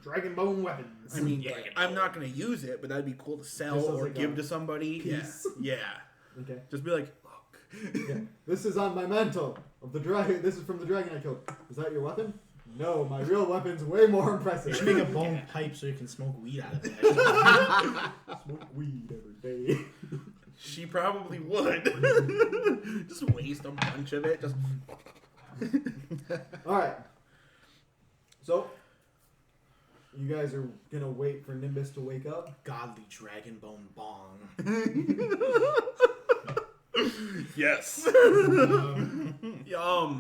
Dragon bone weapons.
I mean, like, I'm not gonna use it, but that'd be cool to sell
Just as,
or
like,
give
a
to somebody.
piece.
Yeah.
Okay.
Just be like, look.
Yeah. This is on my mantle of the dragon. This is from the dragon I killed. Is that your weapon? No, my real weapon's way more
You
impressive.
should make a bone pipe so you can smoke weed out of it.
Smoke weed every day.
She probably would. Just waste a bunch of it. Just.
All right. So, you guys are gonna wait for Nimbus to wake up.
Godly dragon bone bong.
Yes.
Yeah.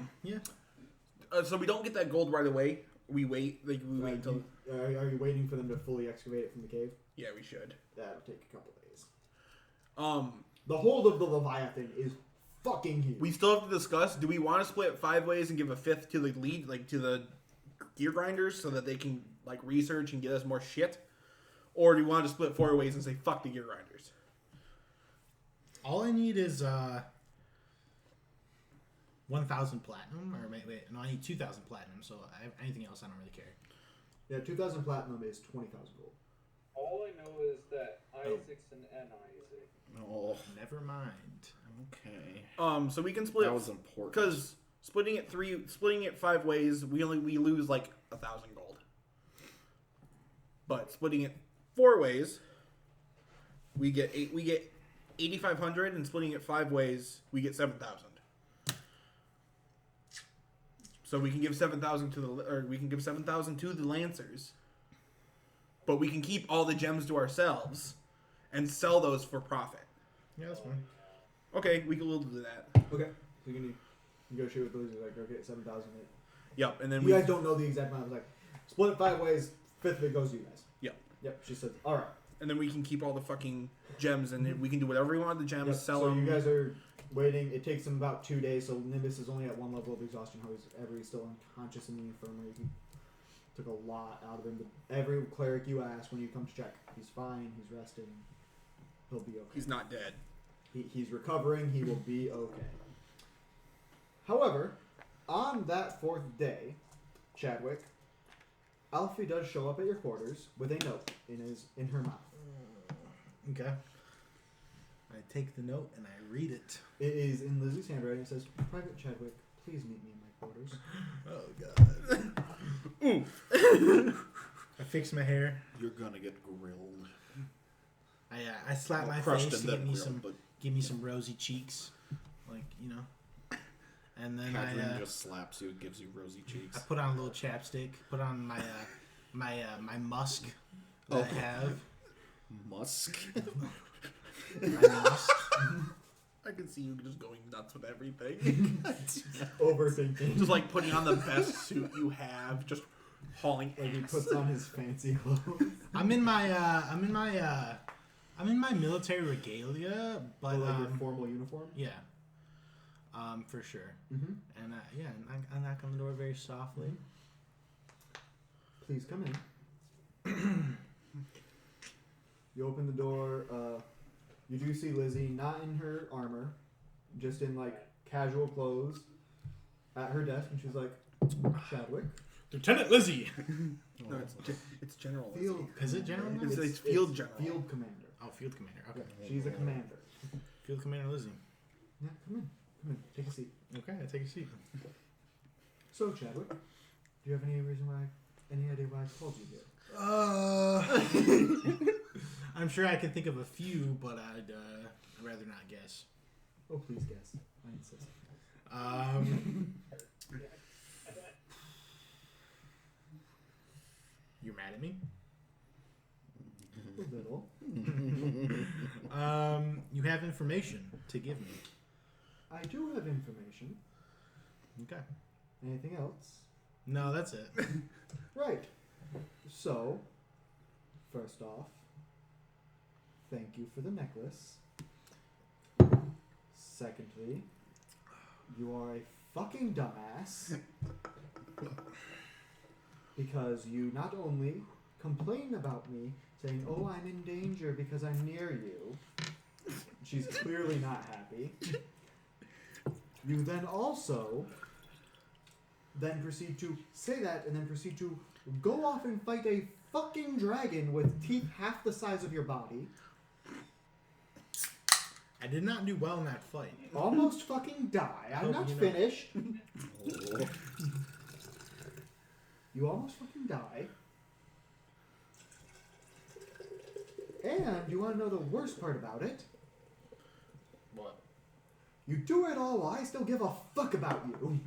So we don't get that gold right away. We wait. Like we wait until.
Are you waiting for them to fully excavate it from the cave?
Yeah, we should.
That'll take a couple days.
The
hold of the Leviathan is fucking huge.
We still have to discuss. Do we want to split 5 ways and give a 5th to the lead, like to the gear grinders, so that they can like research and get us more shit, or do you want to split 4 ways and say fuck the gear grinders?
All I need is 1,000 platinum, or wait, no, I need 2,000 platinum. So anything else, I don't really care.
Yeah, 2,000 platinum is 20,000 gold.
All I know is that Isaac's an N Isaac.
Oh,
Never mind.
okay.
So we can split
That was important.
because splitting it 5 ways, we lose like 1,000 gold. But splitting it 4 ways, we get 8,500, and splitting it 5 ways, we get 7,000. So we can give 7,000 to the Lancers, but we can keep all the gems to ourselves and sell those for profit.
Yeah, that's fine.
Okay, we'll do that.
Okay. So you can negotiate with those. Like, okay, 7,000.
Yep, and then
You guys don't know the exact amount. I was like, split it 5 ways. 5th of it goes to you guys.
Yep.
Yep. She said, all right.
and then we can keep all the fucking gems, and then we can do whatever we want with the gems,
Yep.
sell
So
them.
you guys are waiting. It takes him about 2 days. So Nimbus is only at 1 level of exhaustion. However, he's still unconscious in the infirmary. He took a lot out of him. But every cleric you ask when you come to check, he's fine. He's resting. He'll be okay.
He's not dead.
He's recovering. He will be okay. However, on that 4th day, Chadwick, Alfie does show up at your quarters with a note in her mouth.
Okay. I take the note and I read it.
It is in Lizzie's handwriting. It says, "Private Chadwick, please meet me in my quarters."
Oh god. I fix my hair.
You're gonna get grilled.
I slap my
Crushed
face to
and then
give me some rosy cheeks, like And then
Catherine just slaps you, gives you rosy cheeks.
I put on a little chapstick. Put on my my musk that I have.
Musk.
My musk.
I can see you just going nuts with everything.
Overthinking.
Just like putting on the best suit you have, just hauling
Like he
ass.
puts on his fancy clothes.
I'm in my military regalia, but
Like your formal uniform.
yeah, for sure.
Mm-hmm.
And I knock on the door very softly.
Please come in. You open the door. You do see Lizzie, not in her armor, just in like casual clothes, at her desk, and she's like, "Chadwick."
Lieutenant Lizzie.
No, it's General.
Field.
Is it General?
It's Field General.
Field commander.
Oh, Field Commander. Okay.
Yeah, she's a commander.
Field Commander Lizzie.
Yeah, come in. Come in. Take a seat.
Okay, I take a seat.
So, Chadwick, do you have any idea why I called you here?
I'm sure I can think of a few, but I'd rather not guess.
Oh, please guess. I insist.
You're mad at me?
A little.
You have information to give me.
I do have information.
Okay.
Anything else?
No, that's it.
Right. So, first off, thank you for the necklace. Secondly, you are a fucking dumbass. Because you not only complain about me, saying, "Oh, I'm in danger because I'm near you." She's clearly not happy. You then also proceed to say that and then proceed to go off and fight a fucking dragon with teeth half the size of your body.
I did not do well in that fight.
Almost fucking die. I'm
Oh,
not
you know.
finished. You almost fucking die. And you want to know the worst part about it?
What?
You do it all while I still give a fuck about you.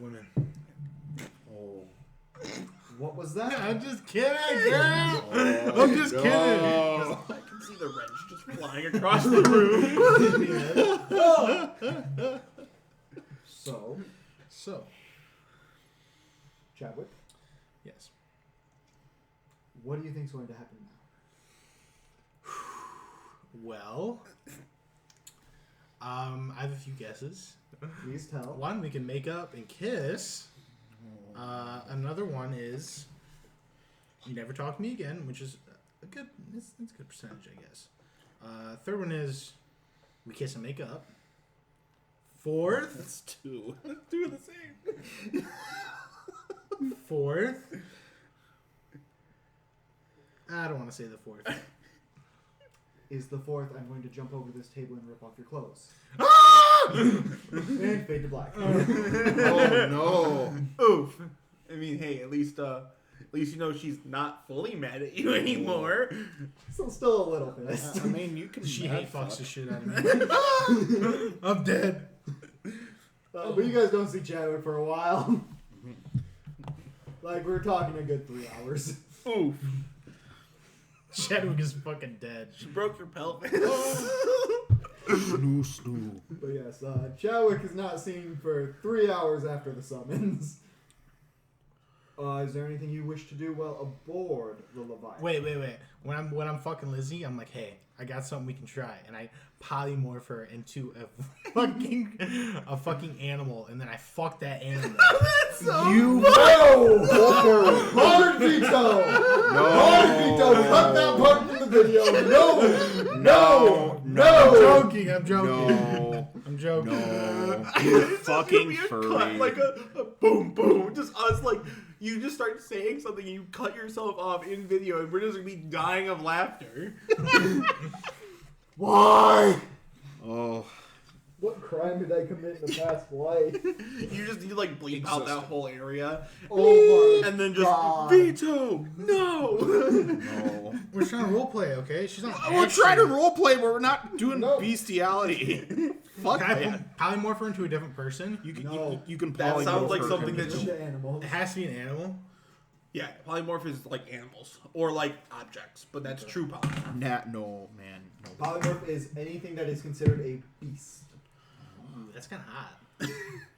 Women.
Oh.
What was that?
I'm just kidding, girl. I'm just kidding.
I can see the wrench just flying across the room.
So, Chadwick,
yes.
what do you think's going to happen now?
Well, I have a few guesses.
Please tell.
One, we can make up and kiss. Another one is you never talk to me again, which is a good. It's a good percentage, I guess. Third one is we kiss and make up. Fourth,
That's two. Two of the same.
fourth. I don't want to say the fourth.
Is the fourth, I'm going to jump over this table and rip off your clothes. And fade to black.
Oh no.
Oof. I mean, hey, at least you know she's not fully mad at you anymore.
So still a little pissed.
I mean, you can.
She
mad
hate fucks the
fuck.
shit out of me. I'm dead.
But you guys don't see Chadwick for a while. Like, we're talking a good 3 hours.
Oof.
Chadwick is fucking dead.
She broke your pelvis.
Snoo.
But yes, Chadwick is not seen for 3 hours after the summons. Is there anything you wish to do while aboard the Leviathan?
Wait. When I'm fucking Lizzie, I'm like, hey, I got something we can try, and I polymorph her into a fucking animal, and then I fuck that animal.
That's so
You
No! Hard veto!
No.
Hard veto! Cut that part from the video! No! No!
I'm joking.
No.
I'm joking.
No. You fucking
Cut,
furry.
like a boom, boom. Just us, like, you just start saying something and you cut yourself off in video and we're just going to be dying of laughter.
Why?
Oh.
What crime did I commit in the past life?
You like bleep out that whole area.
Oh my
And then just
God.
veto. No.
No.
We're trying to roleplay, okay? She's not.
We're trying to roleplay, but we're not doing
No.
bestiality. Fuck
Can I
that.
polymorph her into a different person?
You can,
No.
you can
That sounds like
polymorph
something
her.
that
Bunch of animals.
It has to be an animal.
Yeah, polymorph is like animals or like objects, but that's true polymorph.
No, man. No.
Polymorph is anything that is considered a beast.
Ooh, that's kind of hot.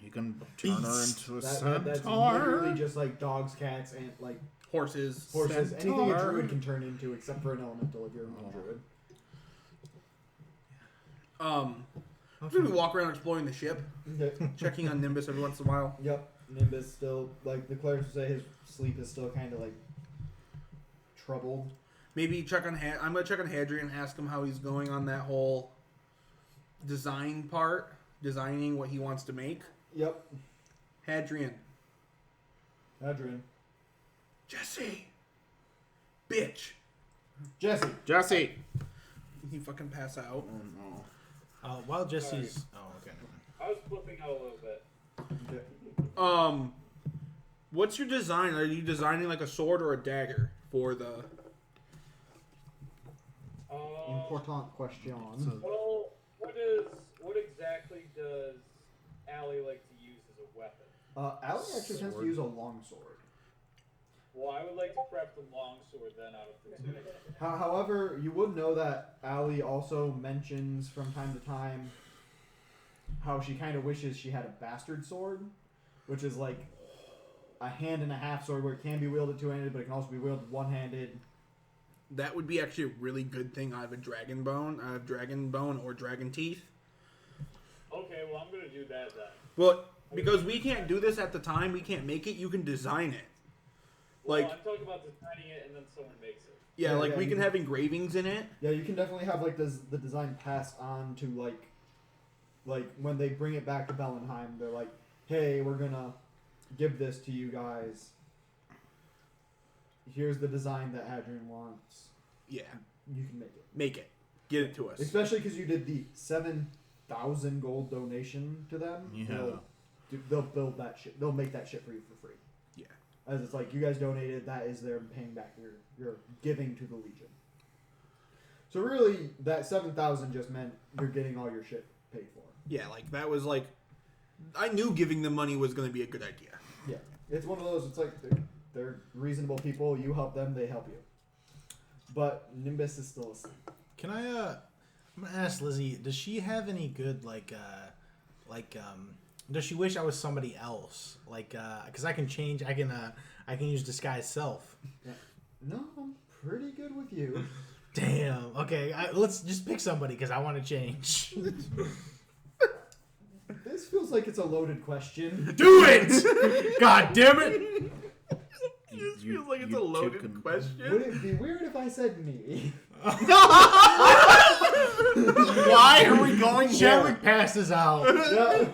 You can turn her into a
That's
centaur.
literally just like dogs, cats, and like
Horses.
horses. Anything a
Centaur.
druid can turn into, except for an elemental if you're a druid.
So we walk around exploring the ship,
Okay.
checking on Nimbus every once in a while.
Yep. Nimbus still, like the clerics would say, his sleep is still kind of like troubled.
Maybe check on I'm gonna check on Hadrian and ask him how he's going on that whole design part, designing what he wants to make.
Yep.
Hadrian,
Adrian.
Jesse, bitch.
Jesse.
Jesse.
He fucking pass out.
Oh no.
While Jesse's. Oh, okay. never mind.
I was flipping out a little bit.
Okay.
What's your design? Are you designing like a sword or a dagger for the?
Important question.
Well, what exactly does Allie like to use as a weapon?
Allie actually tends to use a longsword.
Well, I would like to prep the longsword then out of the two.
However, you would know that Allie also mentions from time to time how she kind of wishes she had a bastard sword, which is like a hand and a half sword where it can be wielded two-handed, but it can also be wielded one-handed.
That would be actually a really good thing out of a dragon bone or dragon teeth.
Okay, well, I'm going to do that then.
Well, because we can't do this at the time, we can't make it. You can design it.
Well,
Like,
I'm talking about designing it and then someone makes it.
yeah, like we
you
can have engravings in it.
Yeah, you can definitely have like the design passed on to like when they bring it back to Bellenheim, they're like, hey, we're gonna give this to you guys. Here's the design that Hadrian wants.
Yeah,
You can make it.
make it. Get it to us.
Especially because you did the 7,000 gold donation to them.
Yeah.
They'll build that shit. They'll make that shit for you for free.
Yeah.
As it's like, you guys donated, that is their paying back your giving to the Legion. So really, that 7,000 just meant you're getting all your shit paid for.
Yeah, like that was like, I knew giving them money was going to be a good idea.
Yeah. It's one of those, it's like, they're reasonable people. You help them, they help you. But Nimbus is still asleep.
Can I? I'm gonna ask Lizzie. Does she have any good Does she wish I was somebody else? Because I can change. I can use disguise self.
Yeah. No, I'm pretty good with you.
Damn. Okay. Let's just pick somebody because I want to change.
This feels like it's a loaded question.
Do it! God damn it!
It just feels like it's a loaded question.
Would it be weird if I said me?
Why are we going? Chadwick passes out.
Yeah.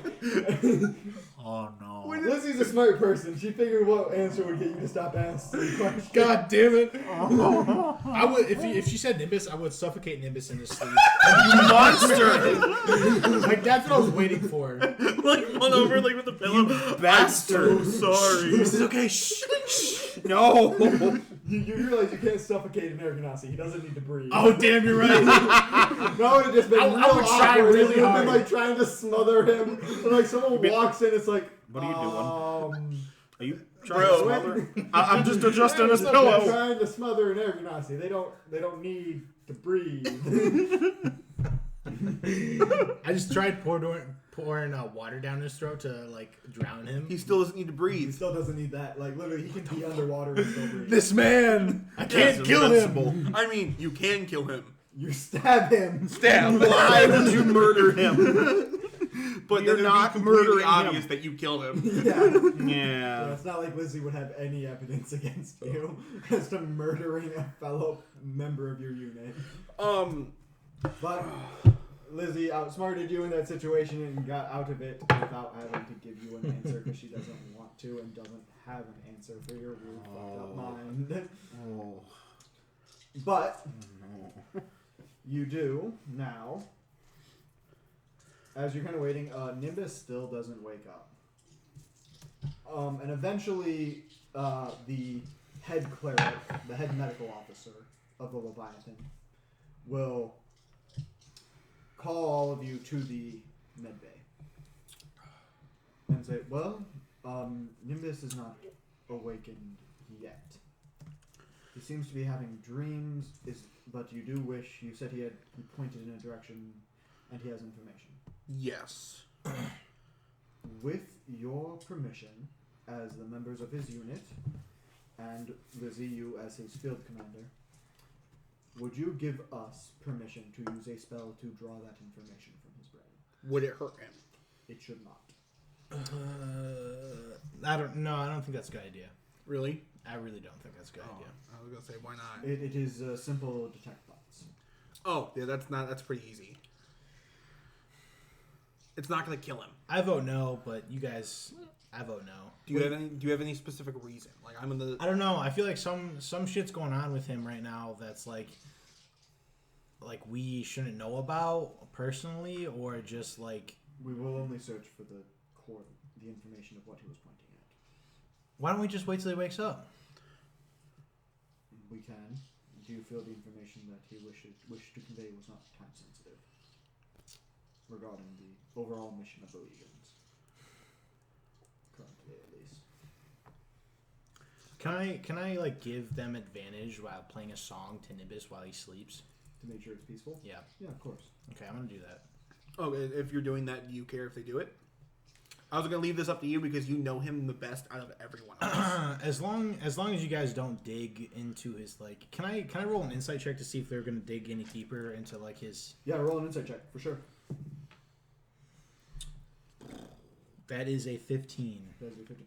Oh no.
Lizzie's a smart person. She figured what answer would get you to stop asking questions.
God damn it! I would if she said Nimbus, I would suffocate Nimbus in his sleep.
You monster!
Like that's what I was waiting for.
Like run over like with the pillow.
Bastard!
Sorry.
Nimbus is okay. Shh.
No!
You realize you can't suffocate an Argonauty. He doesn't need to breathe.
Oh damn, you're right.
That would have just been
I
real
would try
awkward.
really
It would have
hard.
been like trying to smother him. And like someone walks in, it's like,
What are you doing? Are you trying
Bro.
to smother? I'm just adjusting his
They're
pillow.
trying to smother an Argonauty. They don't need to breathe.
I just tried pouring water down his throat to like drown him.
He still doesn't need to
He
breathe.
still doesn't need that. Like literally, he can be underwater and still breathe.
This man, I can't kill
invincible.
him.
I mean, you can kill him.
You stab him.
Damn, why would you murder him?
But
You're
then
not
it'd be completely
murdering
obvious
him.
that you killed him.
Yeah.
Yeah.
It's not like Lizzie would have any evidence against you as to murdering a fellow member of your unit. But Lizzie outsmarted you in that situation and got out of it without having to give you an answer because she doesn't want to and doesn't have an answer for your weird fucked up mind.
Oh.
But
No.
you do now. As you're kind of waiting, Nimbus still doesn't wake up. And eventually, the head cleric, the head medical officer of the Leviathan, will call all of you to the medbay and say, well, Nimbus is not awakened yet. He seems to be having dreams, but you do wish, you said he pointed in a direction and he has information.
Yes.
With your permission, as the members of his unit, and Lizzie, you as his field commander, would you give us permission to use a spell to draw that information from his brain?
Would it hurt him?
It should not.
I don't think that's a good idea.
Really?
I really don't think that's a good idea.
I was gonna say, why not?
It is simple detect thoughts.
Oh, yeah, that's pretty easy. It's not gonna kill him.
I vote no, but you guys, I vote no.
Do you have any specific reason? Like I'm in the.
I don't know. I feel like some shit's going on with him right now that's like we shouldn't know about personally, or just like.
We will only search for the information of what he was pointing at.
Why don't we just wait till he wakes up?
We can. Do you feel the information that he wished to convey was not time sensitive regarding the overall mission of the legions? Currently, at least.
Can I like give them advantage while playing a song to Nimbus while he sleeps?
To make sure it's peaceful?
Yeah.
Yeah, of course.
Okay, I'm gonna do that.
Oh, if you're doing that, do you care if they do it? I was gonna leave this up to you because you know him the best out of everyone else.
As long as you guys don't dig into his like, can I roll an insight check to see if they're gonna dig any deeper into like his?
Yeah, roll an insight check for sure.
That is a 15.
That is a 15.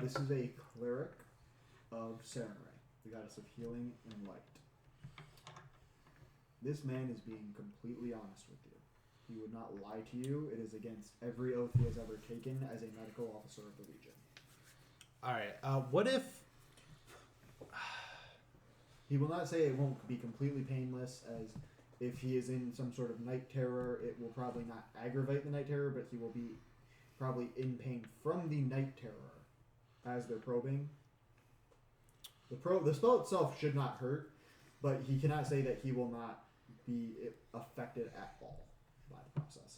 This is a cleric of Serenray, the goddess of healing and light. This man is being completely honest with you. He would not lie to you. It is against every oath he has ever taken as a medical officer of the Legion.
All right. What if?
He will not say it won't be completely painless, as if he is in some sort of night terror, it will probably not aggravate the night terror, but he will be probably in pain from the night terror as they're probing. The spell itself should not hurt, but he cannot say that he will not be affected at all by the process.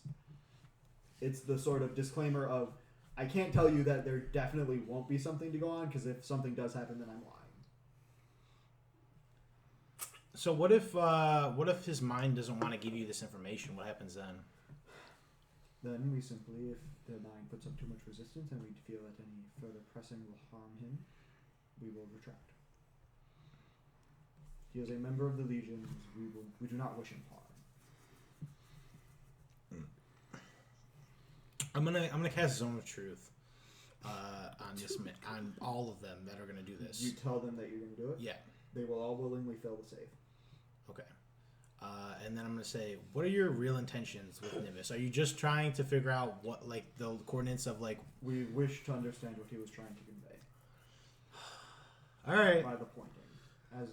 It's the sort of disclaimer of, I can't tell you that there definitely won't be something to go on, because if something does happen, then I'm lying.
So what if his mind doesn't want to give you this information? What happens then?
Then we simply, if the mind puts up too much resistance and we feel that any further pressing will harm him, we will retract. He is a member of the Legions. We do not wish him harm.
I'm gonna cast Zone of Truth on all of them that are gonna do this.
You tell them that you're going to do it?
Yeah.
They will all willingly fail the save.
Okay. And then I'm gonna say, what are your real intentions with Nimbus? Are you just trying to figure out what, like, the coordinates of, like...
We wish to understand what he was trying to convey.
All right.
By the pointing. As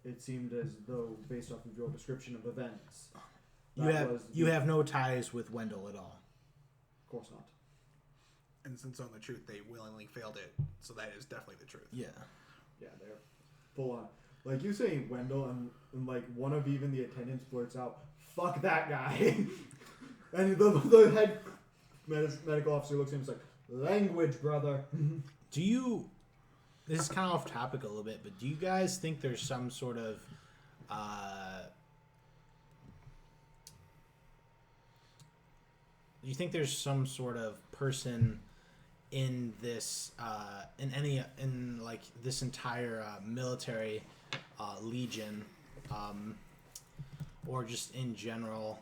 it seemed as though, based off of your description of events,
You have no ties with Wendell at all.
Of course not.
And since on the truth, they willingly failed it, so that is definitely the truth.
Yeah.
Yeah, they're full on. Like, you say Wendell, and like, one of even the attendants blurts out, "Fuck that guy." And the head medical officer looks at him and is like, "Language, brother."
Do you... This is kind of off topic a little bit, but do you guys think there's some sort of... do you think there's some sort of person in this in this entire military legion, or just in general,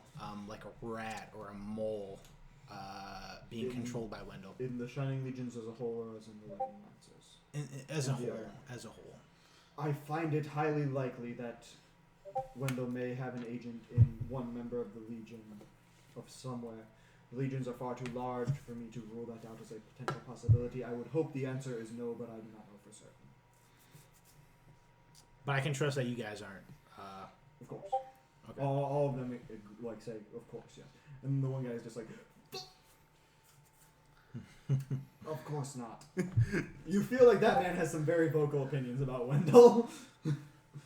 like a rat or a mole being controlled by Wendell?
In the Shining Legions as a whole, or as in the Living Lancers?
As a whole.
I find it highly likely that Wendell may have an agent in one member of the Legion of somewhere. The Legions are far too large for me to rule that out as a potential possibility. I would hope the answer is no, but I do not know for certain.
But I can trust that you guys aren't.
Of course.
Okay.
All of them like say, of course, yes. And the one guy is just like, of course not. You feel like that man has some very vocal opinions about Wendell.
Yeah.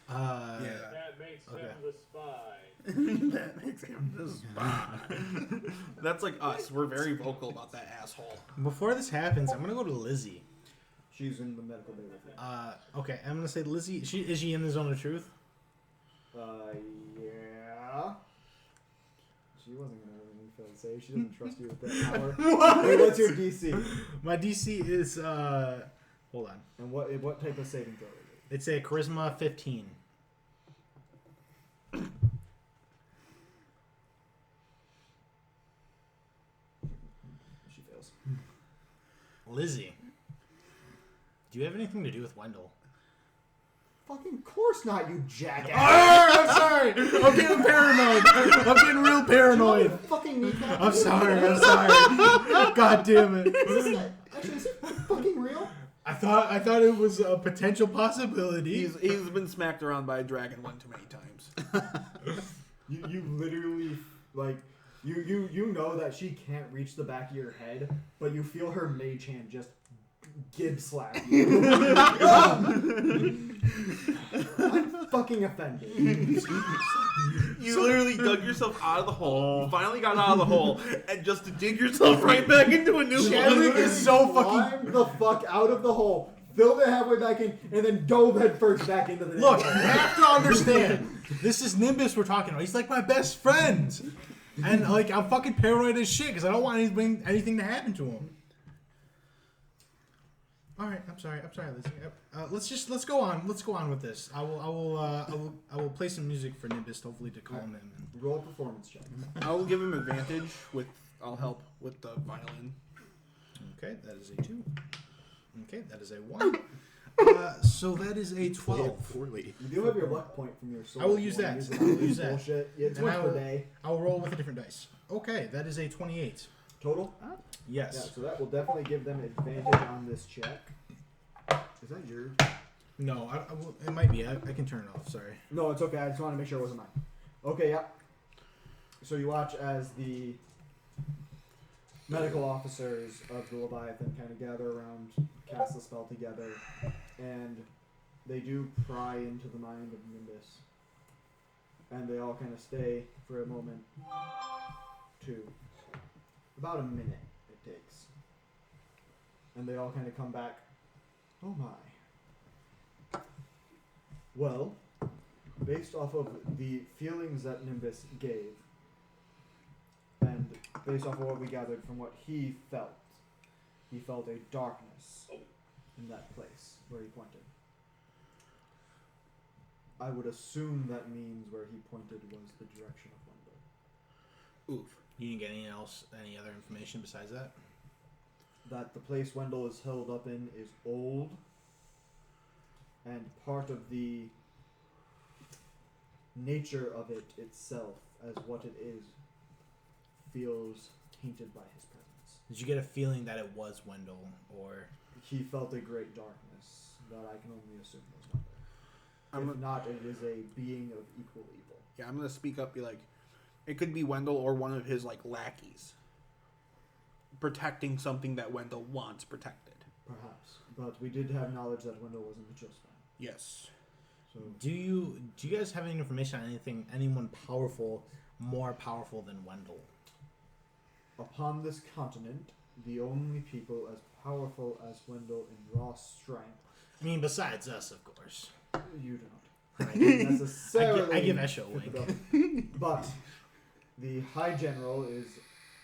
That makes him the spy.
That makes him the spy. That's like us. We're very vocal about that asshole.
Before this happens, I'm gonna go to Lizzie.
She's in the medical bay with you.
Okay, I'm gonna say Lizzie. Is she in the zone of truth?
Yeah. She wasn't gonna have anything to say. She doesn't trust you with that power. Wait, what's your DC?
My DC is hold on.
And what type of saving throw is it?
It's a charisma 15.
She fails.
Lizzie, do you have anything to do with Wendell?
Fucking course not, you jackass.
I'm sorry. I'm getting paranoid. I'm getting real paranoid.
Fucking kneecap.
I'm sorry. God damn it.
Actually, is it fucking real?
I thought it was a potential possibility.
He's been smacked around by a dragon one too many times.
You literally like you know that she can't reach the back of your head, but you feel her mage hand just gib slap you. I'm fucking offended.
You literally dug yourself out of the hole. You finally got out of the hole, and just to dig yourself right back into a new
Chadwick
one.
is so fucking.
Climbed the fuck out of the hole, filled it halfway back in, and then dove head first back into the.
Look, you have to understand. This is Nimbus we're talking about. He's like my best friend, and like I'm fucking paranoid as shit because I don't want anything to happen to him. All right, I'm sorry, Lizzie. Let's go on with this. I will play some music for Nimbus, hopefully to calm him.
Roll a performance check.
I will give him advantage with. I'll help with the violin.
Okay, that is a 2. Okay, that is a 1. So that is a 12.
Poorly.
You do have your luck point from your soul.
I will use that. I will use that.
Bullshit. Yeah, it's
And
once per day.
I will roll with a different dice. Okay, that is a 28.
Total?
Yes.
Yeah, so that will definitely give them advantage on this check. Is that your...
No, it might be. I can turn it off. Sorry.
No, it's okay. I just wanted to make sure it wasn't mine. Okay, yeah. So you watch as the medical officers of the Leviathan kind of gather around, cast the spell together, and they do pry into the mind of Nimbus. And they all kind of stay for a moment, too. About a minute it takes. And they all kind of come back. Oh my. Well, based off of the feelings that Nimbus gave, and based off of what we gathered from what he felt a darkness in that place where he pointed. I would assume that means where he pointed was the direction of Wendell.
Oof. You didn't get any other information besides that?
That the place Wendell is held up in is old, and part of the nature of it itself, as what it is, feels tainted by his presence.
Did you get a feeling that it was Wendell, or
He felt a great darkness that I can only assume was Wendell. If not, it is a being of equal evil.
Yeah, I'm gonna speak up. Be like, it could be Wendell or one of his like lackeys protecting something that Wendell wants protected.
Perhaps, but we did have knowledge that Wendell wasn't the chosen one.
Yes.
So
do you guys have any information on anyone more powerful than Wendell?
upon this continent, the only people as powerful as Wendell in raw strength.
I mean, besides us, of course.
You don't necessarily.
I give Esha a wink.
But the High General is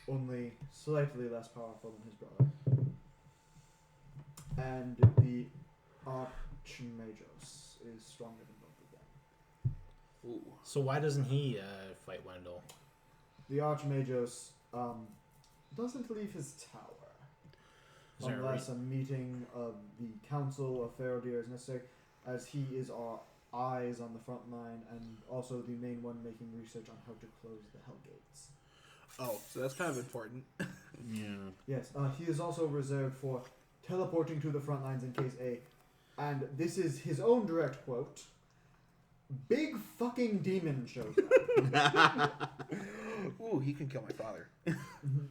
only slightly less powerful than his brother. And the Archmagos is stronger than both of them.
Ooh.
So why doesn't he fight Wendell?
The Archmagos doesn't leave his tower. Unless a meeting of the Council of Farodir is necessary, as he is our eyes on the front line, and also the main one making research on how to close the Hell Gates.
Oh, so that's kind of important.
Yeah.
Yes, he is also reserved for teleporting to the front lines in case and this is his own direct quote, big fucking demon shows up.
Ooh, he can kill my father.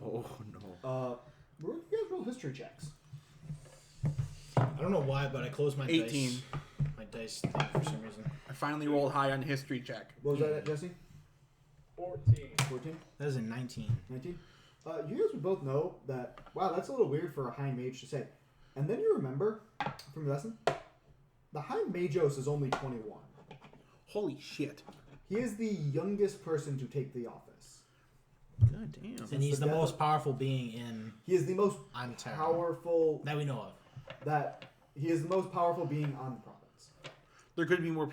Oh no.
Where do you guys roll history checks?
I don't know why, but I closed my
18.
dice thing for some reason.
I finally rolled high on history check.
What was that at, Jesse?
14.
14?
That was a 19.
19? You guys would both know that, wow, that's a little weird for a High Mage to say. And then you remember from your lesson, the High Magos is only 21.
Holy shit.
He is the youngest person to take the office.
God damn.
And he's the most powerful being in
He is the most
Entaro
powerful,
that we know of.
he is the most powerful being on the province.
There could be more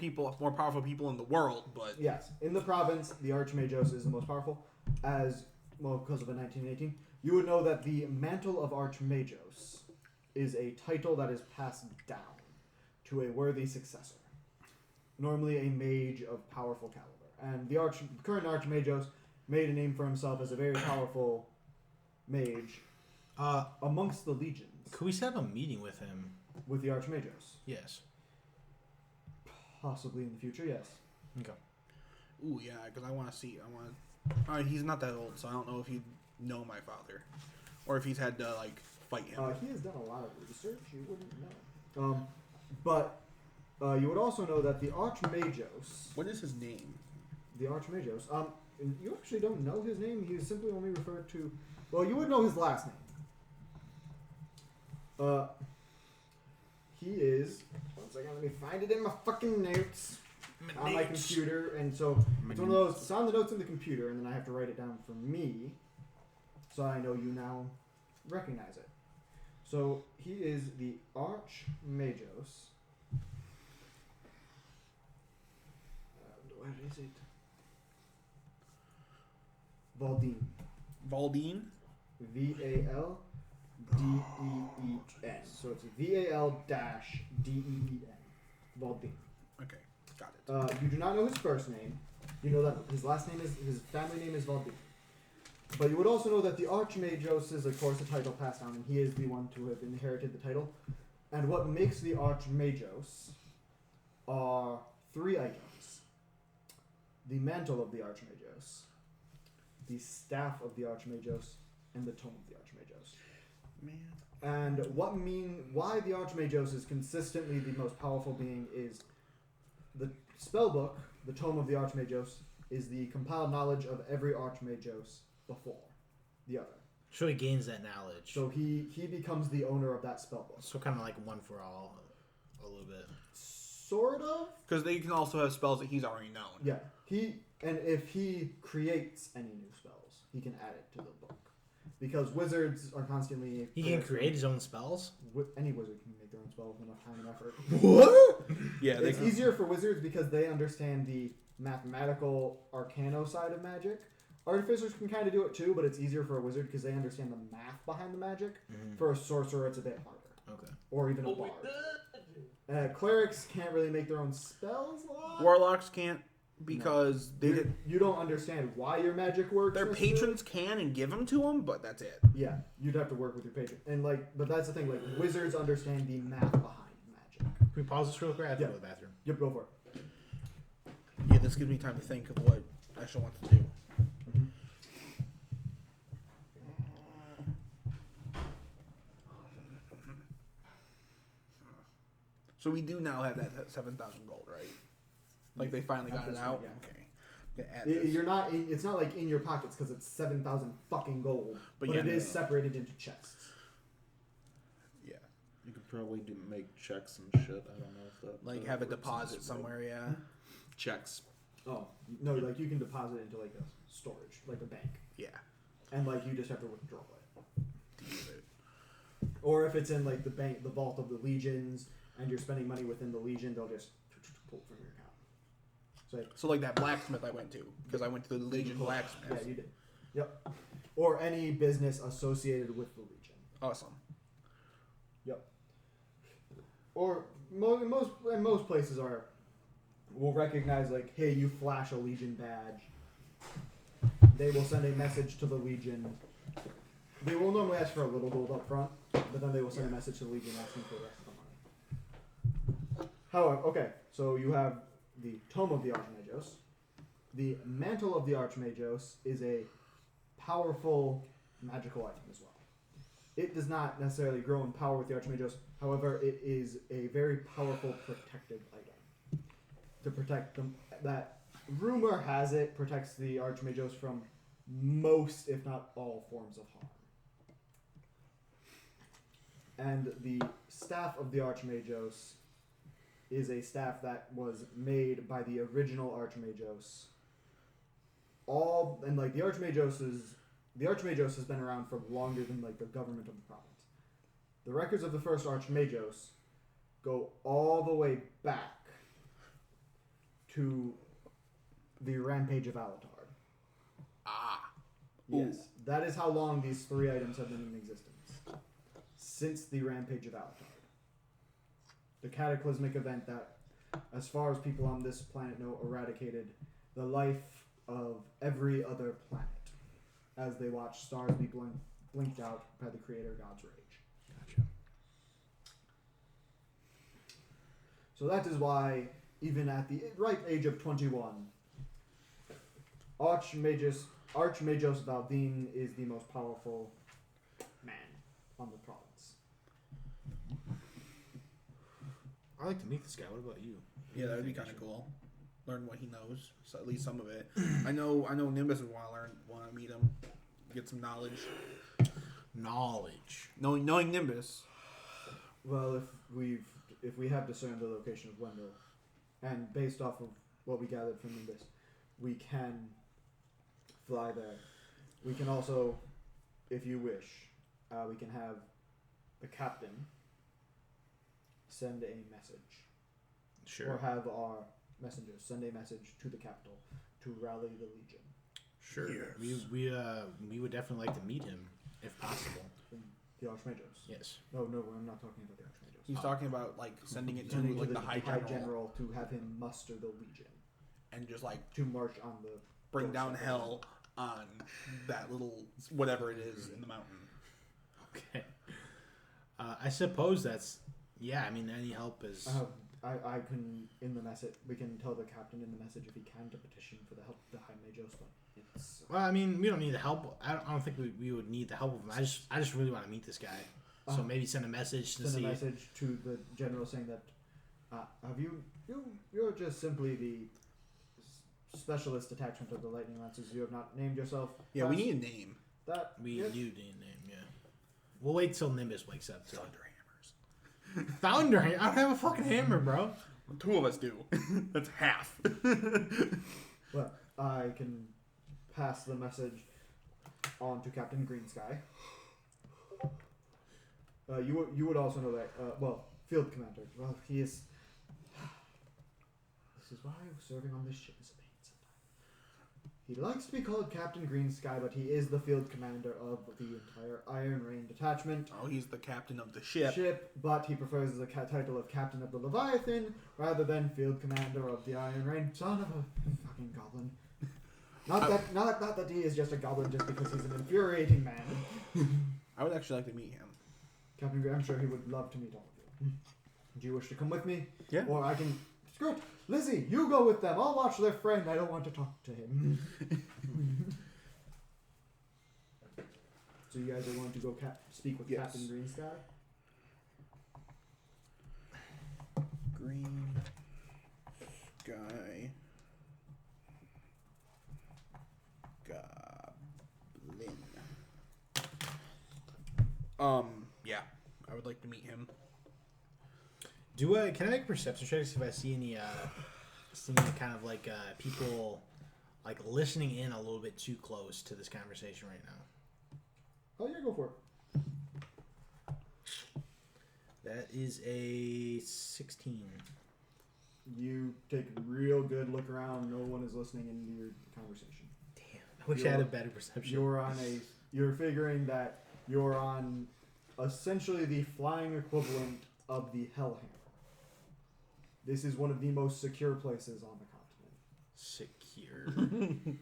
powerful people in the world, but
Yes, in the province, the Archmagos is the most powerful, as well because of the 1918. You would know that the Mantle of Archmagos is a title that is passed down to a worthy successor, normally a mage of powerful caliber. And the current Archmagos made a name for himself as a very powerful mage amongst the legions.
Could we set up a meeting with him?
With the Archmagos,
Yes.
possibly in the future, yes.
Okay.
ooh yeah, because I want to see. He's not that old, so I don't know if he'd know my father, or if he's had to like fight him.
He has done a lot of research. You wouldn't know. But you would also know that the Archmagos.
What is his name?
The Archmagos. You actually don't know his name. He's simply only referred to. Well, you would know his last name. He is. One second, let me find it in my fucking notes on my computer. And so it's one of those. It's on the notes in the computer, and then I have to write it down for me, so I know you now recognize it. So he is the Archmagos. Where is it? Valdine.
Valdine?
Valdeen. So it's VAL-DEEN. Valdine.
Okay, got it.
You do not know his first name. You know that his family name is Valdine. But you would also know that the Archmagos is, of course, a title passed down, and he is the one to have inherited the title. And what makes the Archmagos are 3 items. The mantle of the Archmagos, the staff of the Archmagos, and the tome of the Archmagos.
Man.
And why the Archmagos is consistently the most powerful being is the spellbook, the tome of the Archmagos, is the compiled knowledge of every Archmagos before the other.
So he gains that knowledge.
So he becomes the owner of that spellbook.
So kind of like one for all, a little bit.
Sort of.
Because they can also have spells that he's already known.
Yeah. If he creates any new spells, he can add it to the book. Because wizards are constantly...
He can create his own spells?
Any wizard can make their own spell with enough time and effort.
What?
Yeah,
It's easier for wizards because they understand the mathematical arcano side of magic. Artificers can kind of do it too, but it's easier for a wizard because they understand the math behind the magic.
Mm-hmm.
For a sorcerer, it's a bit harder.
Okay.
Or even a bard. Clerics can't really make their own spells a lot.
Warlocks can't because
you don't understand why your magic works.
Their patrons can and give them to them, but that's it.
Yeah, you'd have to work with your patron. And but that's the thing, wizards understand the math behind magic.
Can we pause this real quick? I have to go to the bathroom.
Yep, go for it.
Yeah, this gives me time to think of what I shall want to do. So we do now have that 7,000 gold, right? Like they finally got it out.
Yeah.
Okay. Add this.
You're not. It's not like in your pockets because it's 7,000 fucking gold. But
yeah,
it is separated into chests.
Yeah.
You could probably make checks and shit. I don't know if that.
Like have a deposit somewhere. Yeah.
Checks.
Oh no! Like you can deposit into like a storage, like a bank,
Yeah.
and like you just have to withdraw it.
To use it.
Or if it's in like the bank, the vault of the legions, and you're spending money within the legion, they'll just pull from your account.
So like that blacksmith I went to because I went to the Legion blacksmith.
Yeah, you did. Yep. Or any business associated with the legion.
Awesome.
Yep. Or most places are will recognize, like, hey, you flash a Legion badge. They will send a message to the Legion. They will normally ask for a little gold up front, but then they will send a message to the Legion asking for the rest of the money. However, okay, so you have the Tome of the Archmagos. The Mantle of the Archmagos is a powerful magical item as well. It does not necessarily grow in power with the Archmagos, however, it is a very powerful protective item. To protect them, that rumor has it protects the Archmagos from most, if not all, forms of harm. And the Staff of the Archmagos is a staff that was made by the original Archmagos. The Archmagos has been around for longer than like the government of the province. The records of the first Archmagos go all the way back to the Rampage of Alatard.
Ah.
Yes, that is how long these 3 items have been in existence. Since the Rampage of Alatard. The cataclysmic event that, as far as people on this planet know, eradicated the life of every other planet as they watched stars be blinked out by the Creator God's rage.
Gotcha.
So that is why, even at the ripe age of 21, Archmagos Valdine is the most powerful man on the province.
I'd like to meet this guy. What about you?
Yeah, that would be kind of cool. Learn what he knows, so at least some of it. I know Nimbus would want to meet him, get some knowledge. Knowing Nimbus.
Well, if we have discerned the location of Wendell, and based off of what we gathered from Nimbus, we can fly there. We can also, if you wish, we can have the captain send a message.
Sure.
Or have our messengers send a message to the capital to rally the Legion.
Sure.
Yes.
We would definitely like to meet him if possible.
The Archmagos.
Yes.
No, I'm not talking about the Archmagos.
He's talking about like sending it to
Sending
like
to
the High General
to have him muster the Legion
and just like
to march on the
bring down hell on that little whatever it is in the mountain.
Okay. I suppose that's any help is.
I can in the message. We can tell the captain in the message if he can to petition for the help of the High Magos, but it's.
Well, I mean, we don't need the help. I don't think we would need the help of him. I just really want to meet this guy. So maybe send a message to see.
Send a message to the general saying that have you're just simply the specialist attachment of the lightning lances. You have not named yourself.
Yeah, we need a name.
We do need a name. Yeah. We'll wait till Nimbus wakes up. Thunder Hammer. I don't have a fucking hammer, bro.
Well, 2 of us do. That's half.
Well, I can pass the message on to Captain Greensky. You would also know that, Field Commander. Well, he is... This is why I was serving on this ship as a pain sometimes. He likes to be called Captain Greensky, but he is the Field Commander of the entire Iron Rain detachment.
Oh, he's the captain of the ship.
But he prefers the title of Captain of the Leviathan rather than Field Commander of the Iron Rain. Son of a fucking goblin. Not that he is just a goblin just because he's an infuriating man.
I would actually like to meet him.
Captain Gray, I'm sure he would love to meet all of you. Do you wish to come with me?
Yeah.
Or I can... Screw it. Lizzie, you go with them. I'll watch their friend. I don't want to talk to him. So you guys are going to go speak with Captain Greensky?
Green Sky Goblin. Yeah, I would like to meet him.
Can I make perception checks if I see any kind of like people like listening in a little bit too close to this conversation right now?
Oh yeah, go for it.
That is a 16.
You take a real good look around. No one is listening into your conversation.
Damn, I wish I had a better perception.
You're figuring that you're on essentially the flying equivalent of the Hellhammer. This is one of the most secure places on the continent.
Secure.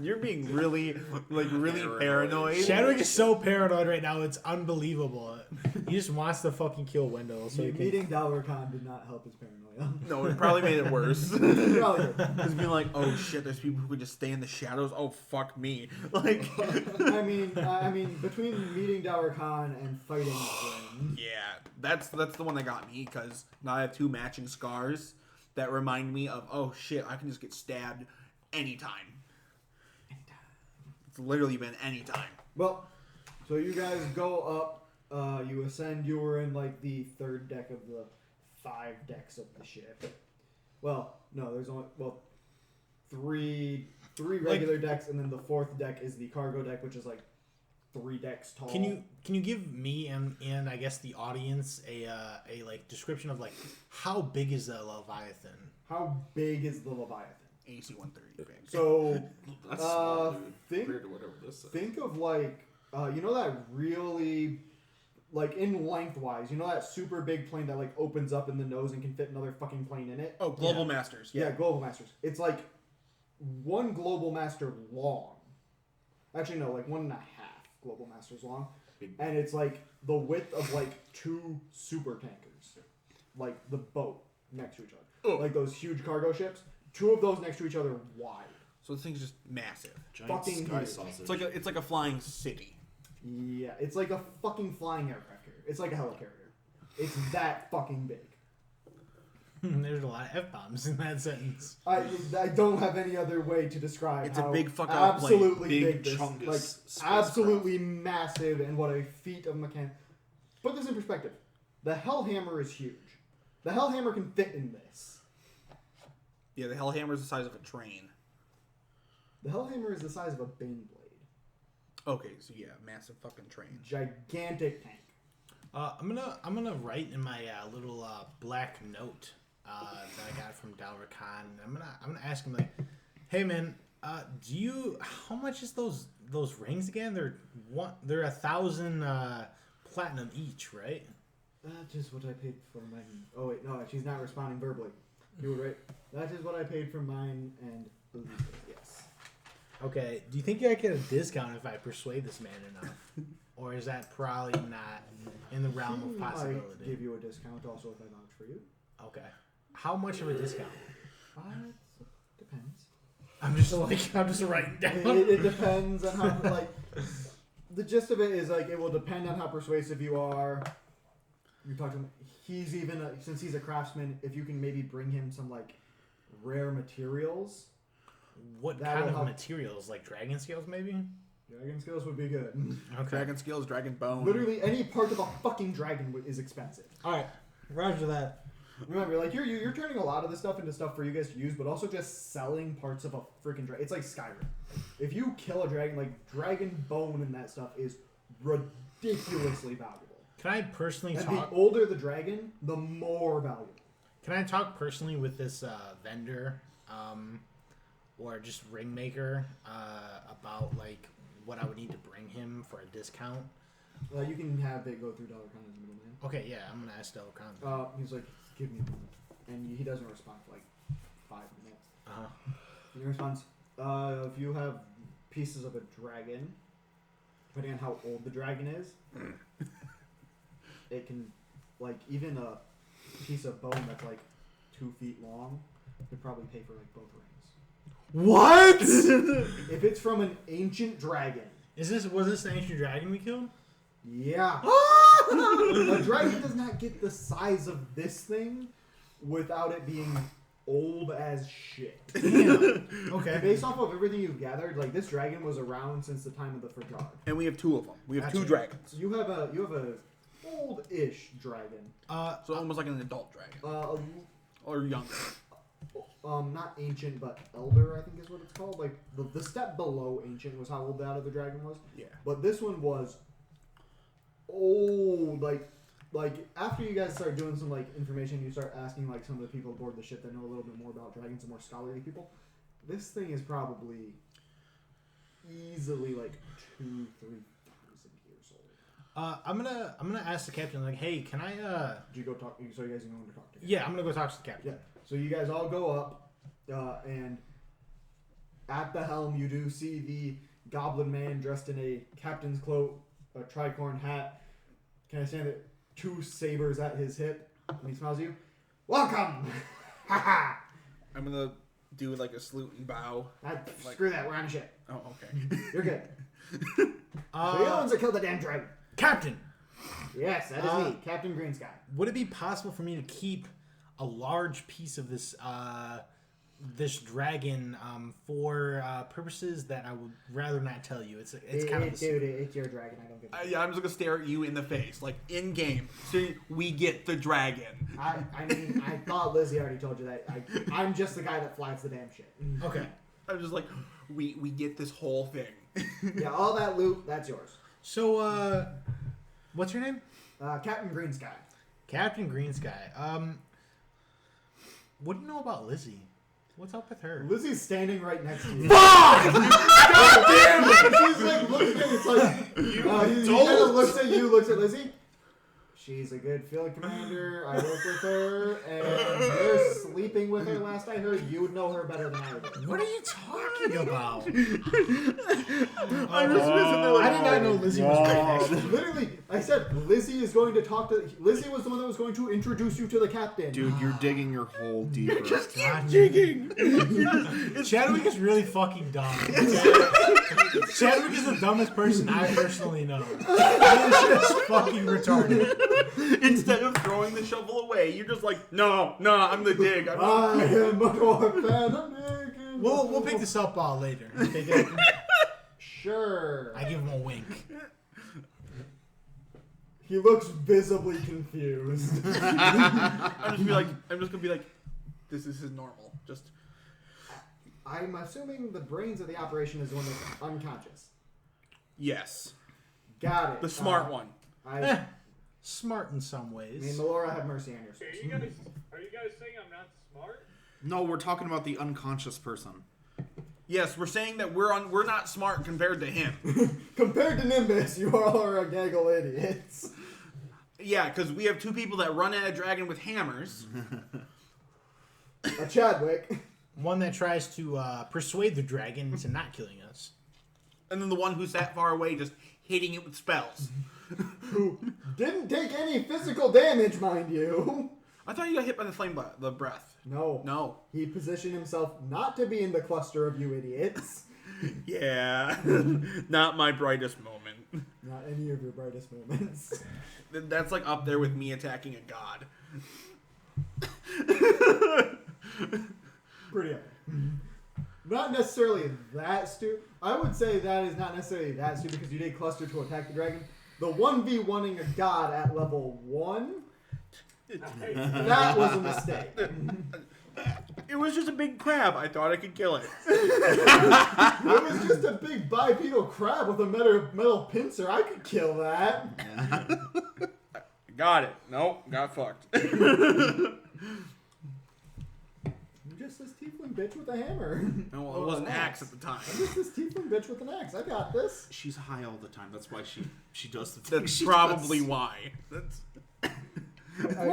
You're being really paranoid.
Chadwick is so paranoid right now. It's unbelievable. He just wants to fucking kill Wendell. So he can...
Meeting Dalrakan did not help his paranoia.
No, it probably made it worse.
Probably did.
Just being like, oh shit, there's people who could just stay in the shadows. Oh fuck me. Like,
I mean, between meeting Dalrakan and fighting him,
yeah, that's the one that got me because now I have 2 matching scars that remind me of, oh shit, I can just get stabbed anytime. It's literally been anytime.
well, so you guys go up. You ascend. You were in like the 3rd deck of the 5 decks of the ship. Well, no, there's only three regular decks, and then the 4th deck is the cargo deck, which is like 3 decks tall.
Can you give me and I guess the audience a like description of like how big is the Leviathan?
How big is the Leviathan?
AC 130.
So
That's small, dude. Compared to whatever this is.
think of like you know that really like in lengthwise, you know that super big plane that like opens up in the nose and can fit another fucking plane in it?
Oh, Global Masters.
Yeah, Global Masters. It's like 1 Global Master long. Actually, no, like 1.5 Global Masters long. And it's like the width of like 2 super tankers. Like the boat next to each other.
Oh.
Like those huge cargo ships. 2 of those next to each other wide.
So this thing's just massive.
Giant
fucking
sky
huge.
sausage.
It's like a flying city.
Yeah, it's like a fucking flying aircraft carrier. It's like a helicarrier. It's that fucking big.
There's a lot of F-bombs in that sentence.
I don't have any other way to describe
It's a
how
big fuck out plane.
absolutely
Big
big this,
chungus
like
spacecraft.
absolutely massive, and what a feat of mechanic. Put this in perspective. The Hellhammer is huge. The Hellhammer can fit in this.
Yeah, the Hellhammer is the size of a train.
The Hellhammer is the size of a Bane blade.
Okay, so yeah, massive fucking train.
Gigantic tank.
I'm gonna write in my little black note that I got from Dalrakan. I'm gonna ask him like, hey man, how much is those rings again? They're 1,000 platinum each, right?
That is what I paid for mine. Oh wait, no, she's not responding verbally. You were right. That is what I paid for mine and yes.
Okay. Do you think I get a discount if I persuade this man enough, or is that probably not in the realm of
I
possibility?
give you a discount also if I vouch for you.
Okay. How much of a discount?
Depends.
I'm just writing down.
It depends on how like the gist of it is like it will depend on how persuasive you are. You talk to him. He's even since he's a craftsman. If you can maybe bring him some like rare materials.
What
That
kind
will
of
help.
materials? Like dragon scales, maybe?
Dragon scales would be good.
Okay.
Dragon scales, dragon bone.
Literally any part of a fucking dragon is expensive.
All right. Roger that.
Remember, like you're turning a lot of this stuff into stuff for you guys to use, but also just selling parts of a freaking dragon. It's like Skyrim. If you kill a dragon, like dragon bone and that stuff is ridiculously valuable.
Can I personally
And
talk?
the older the dragon, the more valuable.
Can I talk personally with this vendor, or just ring maker, about like what I would need to bring him for a discount?
You can have it go through Dalrakan as a middleman.
Okay, yeah, I'm gonna ask Dalrakan.
He's like, give me a moment. And he doesn't respond for like 5 minutes.
Uh-huh.
And he responds, if you have pieces of a dragon, depending on how old the dragon is, it can, like, even a piece of bone that's like 2 feet long could probably pay for like both rings.
What?
If it's from an ancient dragon.
Was this the ancient dragon we killed?
Yeah. A dragon does not get the size of this thing without it being old as shit.
Damn. Okay.
Based off of everything you've gathered, like this dragon was around since the time of the Frigard.
And we have 2 of them. We have
Gotcha.
2 dragons.
You have a old-ish dragon.
So almost like an adult dragon. Or younger.
Not ancient, but elder, I think is what it's called. Like the step below ancient was how old that other dragon was.
Yeah.
But this one was old. Like after you guys start doing some like information, you start asking like some of the people aboard the ship that know a little bit more about dragons and more scholarly people. This thing is probably easily like 2,000-3,000 years
I'm gonna ask the captain, like, hey, can I
Did you go talk? So you guys are going to talk to him?
Yeah, I'm gonna go talk to the captain.
Yeah. So you guys all go up, and at the helm you do see the goblin man dressed in a captain's cloak, a tricorn hat. Can I stand it? 2 sabers at his hip. And he smiles at you. Welcome. Ha
I'm gonna do like a salute and bow.
Screw that. We're on a ship.
Oh, okay.
You're good. So you're the ones that killed the damn dragon.
Captain,
Yes, that is me, Captain Green Sky.
would it be possible for me to keep a large piece of this this dragon for purposes that I would rather not tell you? It's kind of
dude. It's your dragon. I don't get it.
Yeah, I'm just gonna stare at you in the face, like in game. So we get the dragon.
I mean, I thought Lizzie already told you that. I'm just the guy that flies the damn shit.
okay.
I'm just like, we get this whole thing.
Yeah, all that loot, that's yours.
So what's your name?
Captain Green Sky.
Captain Green Sky. What do you know about Lizzie? What's up with her?
Lizzie's standing right next to you.
God
damn it! She's like looking at you. It's like he kind of looks at you, looks at Lizzie. She's a good field commander. I work with her, and you're sleeping with her. Last I heard, you would know her better than I would.
What are you talking about?
I
did not know Lizzie was right next to me.
Literally, I said Lizzie is going to talk to. Lizzie was the one that was going to introduce you to the captain.
Dude, you're digging your hole deeper.
Just keep digging.
Chadwick is really fucking dumb. Chadwick is the dumbest person I personally know. He is just fucking retarded.
Instead of throwing the shovel away, you're just like, no, I'm the dig.
I am a fan.
We'll pick this up later. Okay, Captain?
Sure.
I give him a wink.
He looks visibly confused.
I'm just gonna be like, this is normal. Just.
I'm assuming the brains of the operation is the one that's unconscious.
Yes.
Got it.
The smart one.
Smart in some
I
ways.
mean, Melora, have mercy on your soul.
Are you guys saying I'm not smart?
No, we're talking about the unconscious person.
Yes, we're saying that we're not smart compared to him.
Compared to Nimbus, you all are a gaggle idiots.
Yeah, because we have 2 people that run at a dragon with hammers.
A Chadwick.
One that tries to persuade the dragon into not killing us.
And then the one who sat far away just hitting it with spells.
Who didn't take any physical damage, mind you.
I thought you got hit by the breath.
No. He positioned himself not to be in the cluster of you idiots.
Yeah. Not my brightest moment.
Not any of your brightest moments.
That's like up there with me attacking a god.
Pretty epic. Not necessarily that stupid. I would say that is not necessarily that stupid because you did cluster to attack the dragon. The 1v1ing a god at level 1, that was a mistake.
It was just a big crab. I thought I could kill it.
It was just a big bipedal crab with a metal pincer. I could kill that.
Got it. Nope. Got fucked.
You're just this tiefling bitch with a hammer.
No, well, it was an axe at the time.
I'm just this tiefling bitch with an axe. I got this.
She's high all the time. That's why she does the things
That's
she
probably
does.
why. That's
I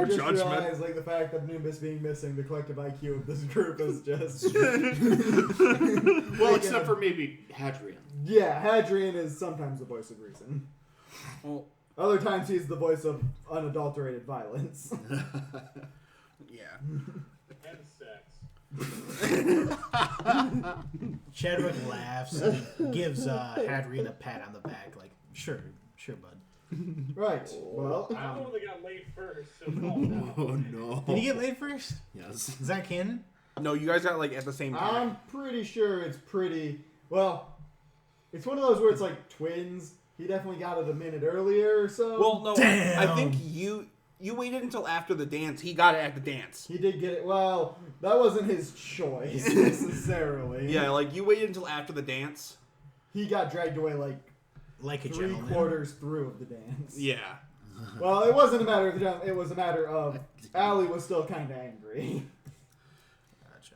just
judgment.
realized, like, the fact of Nimbus being missing, the collective IQ of this group is just...
Well, except for maybe Hadrian.
Yeah, Hadrian is sometimes the voice of reason.
well,
Other times he's the voice of unadulterated violence.
yeah.
And sex.
Chadwick laughs and gives Hadrian a pat on the back, like, sure, bud.
Right. Well,
I'm the one that got laid first, so calm down.
Oh no.
Did he get laid first?
Yes.
Is that canon?
No, you guys got like at the same time.
I'm pretty sure it's pretty... Well, it's one of those where it's like twins. He definitely got it a minute earlier or so.
Well, no.
Damn.
I think you waited until after the dance. He got it at the dance.
He did get it. Well, that wasn't his choice, necessarily.
Yeah, like you waited until after the dance.
He got dragged away like
Like a gentleman.
3/4 through of the dance.
Yeah.
Well, it wasn't a matter of the dance. It was a matter of Allie was still kind of angry.
Gotcha.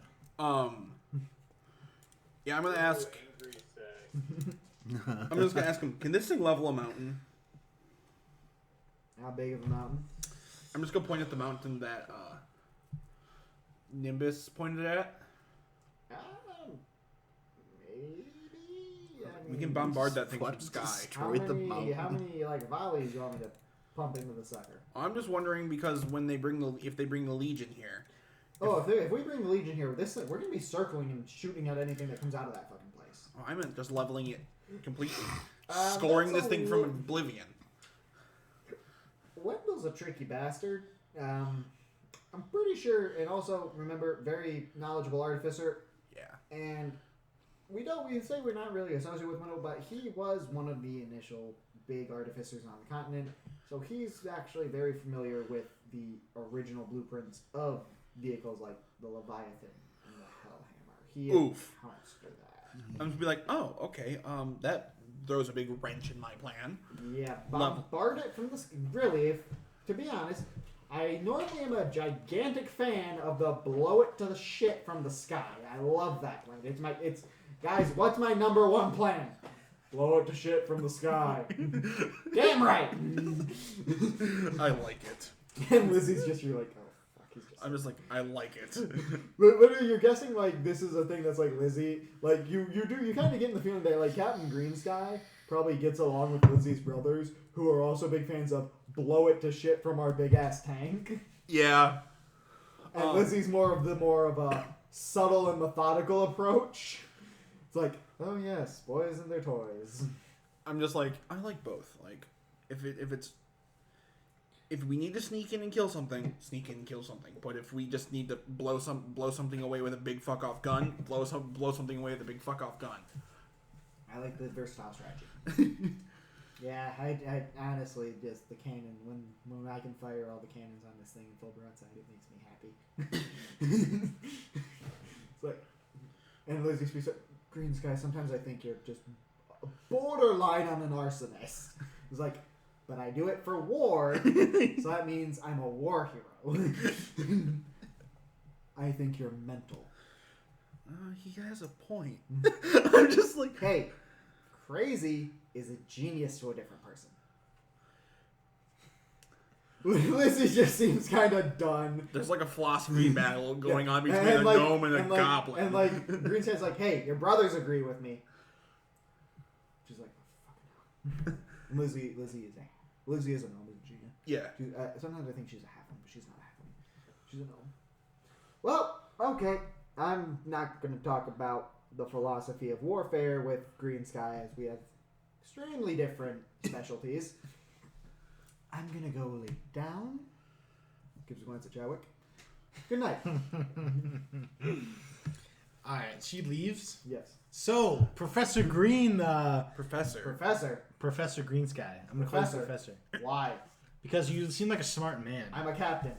Yeah, I'm gonna ask.
Angry sex.
I'm just gonna ask him. Can this thing level a mountain?
How big of a mountain?
I'm just gonna point at the mountain that Nimbus pointed at.
Maybe.
We can bombard that thing from the sky.
How many like volleys you want me to pump into the sucker?
I'm just wondering because when they if they bring the Legion here.
If we bring the Legion here, we're gonna be circling and shooting at anything that comes out of that fucking place.
Oh, I meant just leveling it completely, scoring this thing from oblivion.
Wendell's a tricky bastard. I'm pretty sure, and also remember, very knowledgeable artificer.
Yeah.
And we say we're not really associated with Wendell, but he was one of the initial big artificers on the continent, so he's actually very familiar with the original blueprints of vehicles like the Leviathan and the Hellhammer. He accounts for that.
I'm just be like, oh, okay, that throws a big wrench in my plan.
Yeah, bombard it from the... Really, to be honest, I normally am a gigantic fan of the blow it to the shit from the sky. I love that plan. Guys, what's my number one plan? Blow it to shit from the sky. Damn right!
I like it.
And Lizzie's just, you're like, oh, fuck, he's just...
I'm just like, I like it.
Literally, you're guessing, like, this is a thing that's like Lizzie. Like, you kind of get the feeling that, like, Captain Green Sky probably gets along with Lizzie's brothers, who are also big fans of blow it to shit from our big-ass tank.
Yeah.
And Lizzie's more of a subtle and methodical approach. It's like, oh yes, boys and their toys.
I'm just like, I like both. Like, if we need to sneak in and kill something, sneak in and kill something. But if we just need to blow something away with a big fuck off gun, blow something away with a big fuck off gun.
I like the versatile strategy. Yeah, I honestly just the cannon when I can fire all the cannons on this thing in full broadside, it makes me happy. It's like, and Lizzie speaks up. Green Sky, sometimes I think you're just borderline on an arsonist. It's like, but I do it for war, so that means I'm a war hero. I think you're mental.
He has a point. I'm just like...
Hey, crazy is a genius to a different person. Lizzie just seems kind of done.
There's like a philosophy battle going on between a gnome and a goblin.
And like, Green Sky's like, hey, your brothers agree with me. She's like, oh, fucking hell. Lizzie is a gnome, isn't she?
Yeah.
Sometimes I think she's a halfling, but she's not a halfling. She's a gnome. Well, okay. I'm not going to talk about the philosophy of warfare with Green Sky, as we have extremely different specialties. I'm going to go lay down. Gives a glance at Chadwick. Good night.
Alright, she leaves.
Yes.
So, Professor Green...
Professor
Green Sky. I'm going to call you Professor.
Why?
Because you seem like a smart man.
I'm a captain.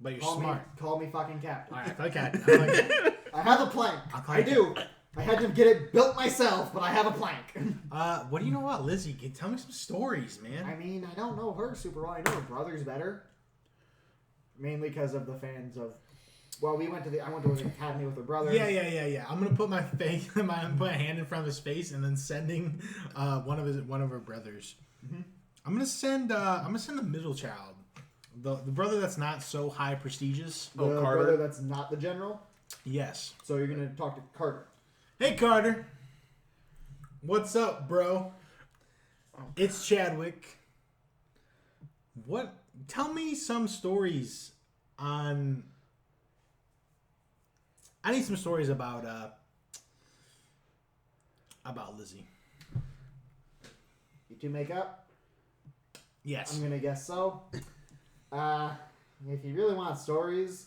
But you're smart.
Call me fucking captain.
Alright, call you captain.
I have a plank. I do. I had to get it built myself, but I have a plank.
What do you know about Lizzie? Tell me some stories, man.
I mean, I don't know her super well. I know her brother's better. Mainly because of the fans of... Well, I went to the academy with her brother.
Yeah. I'm gonna put my face, put my hand in front of his face, and then sending one of her brothers. Mm-hmm. I'm gonna send the middle child, the brother that's not so high prestigious.
The brother that's not the general.
Yes.
So you're gonna talk to Carter.
Hey Carter, what's up, bro? It's Chadwick. Tell me some stories on... I need some stories about Lizzie.
You two make up?
Yes.
I'm gonna guess so. If you really want stories,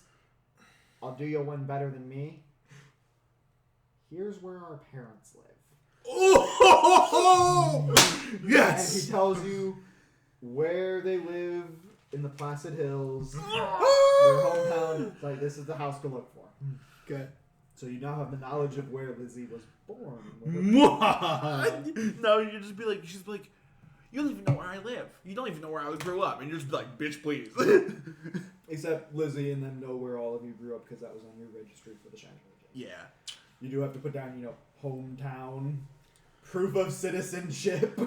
I'll do you one better than me. Here's where our parents live.
Oh! Yes!
And he tells you where they live in the Placid Hills. Their hometown. It's like, this is the house to look for.
Good.
So you now have the knowledge of where Lizzie was born.
No, you just be like, she's like, you don't even know where I live. You don't even know where I grew up. And you're just like, bitch, please.
Except Lizzie and then know where all of you grew up because that was on your registry for the Shining Legend.
Yeah.
You do have to put down, hometown, proof of citizenship.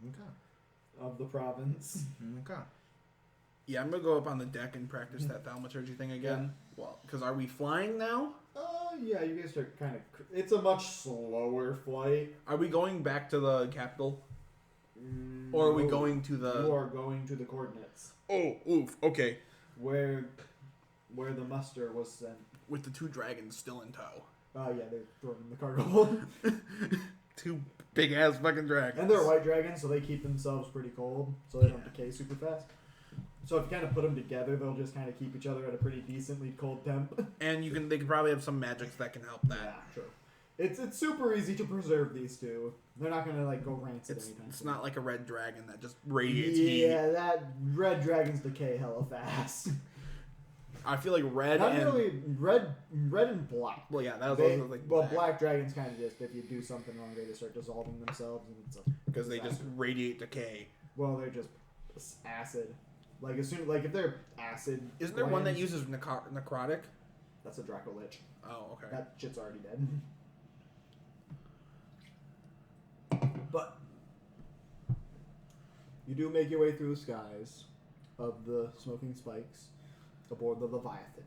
Okay.
of the province.
Okay.
Yeah, I'm gonna go up on the deck and practice that thaumaturgy thing again. Well, because are we flying now?
Yeah, you guys are kind of... It's a much slower flight.
Are we going back to the capital? Or are we going to the...
You are going to the coordinates.
Oh, oof, okay.
Where the muster was sent.
With the 2 dragons still in tow.
Yeah, they're thrown in the cargo hold.
2 big-ass fucking dragons.
And they're white dragons, so they keep themselves pretty cold, so they don't decay super fast. So if you kind of put them together, they'll just kind of keep each other at a pretty decently cold temp.
And they can probably have some magics that can help that.
Yeah, sure. It's super easy to preserve these two. They're not gonna like go rancid anytime.
It's not like a red dragon that just radiates heat.
Yeah, that red dragons decay hella fast.
I feel like red
Not
and...
really red and black.
Well, yeah, that was
They,
also like
black dragons kind of just, if you do something wrong, they just start dissolving themselves, and it's
because they just radiate decay.
well, they're just acid. Like as soon like if they're acid.
Isn't there one that
glands,
uses necrotic?
That's a Draco Lich.
Oh, okay.
That shit's already dead. But you do make your way through the skies of the smoking spikes aboard the Leviathan.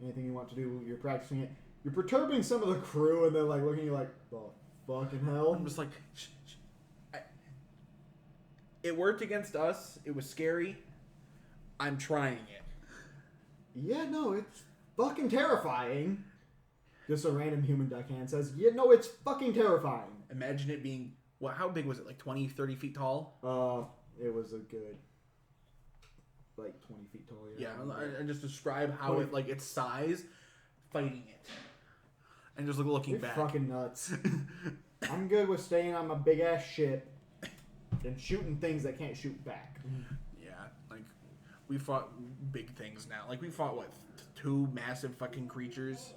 Anything you want to do, you're practicing it. You're perturbing some of the crew, and they're like looking at you like, the fucking hell.
I'm just like, shh. It worked against us. It was scary. I'm trying it.
Yeah, no, it's fucking terrifying. Just a random human deckhand says, yeah, no, it's fucking terrifying.
Imagine it being, what? How big was it? Like 20, 30 feet tall?
It was a good, like 20 feet tall.
Yeah, and just describe how it, like its size, fighting it, and just looking
You're
back.
fucking nuts. I'm good with staying on my big ass ship and shooting things that can't shoot back.
Yeah, like we fought big things now. Like we fought what, 2 massive fucking creatures.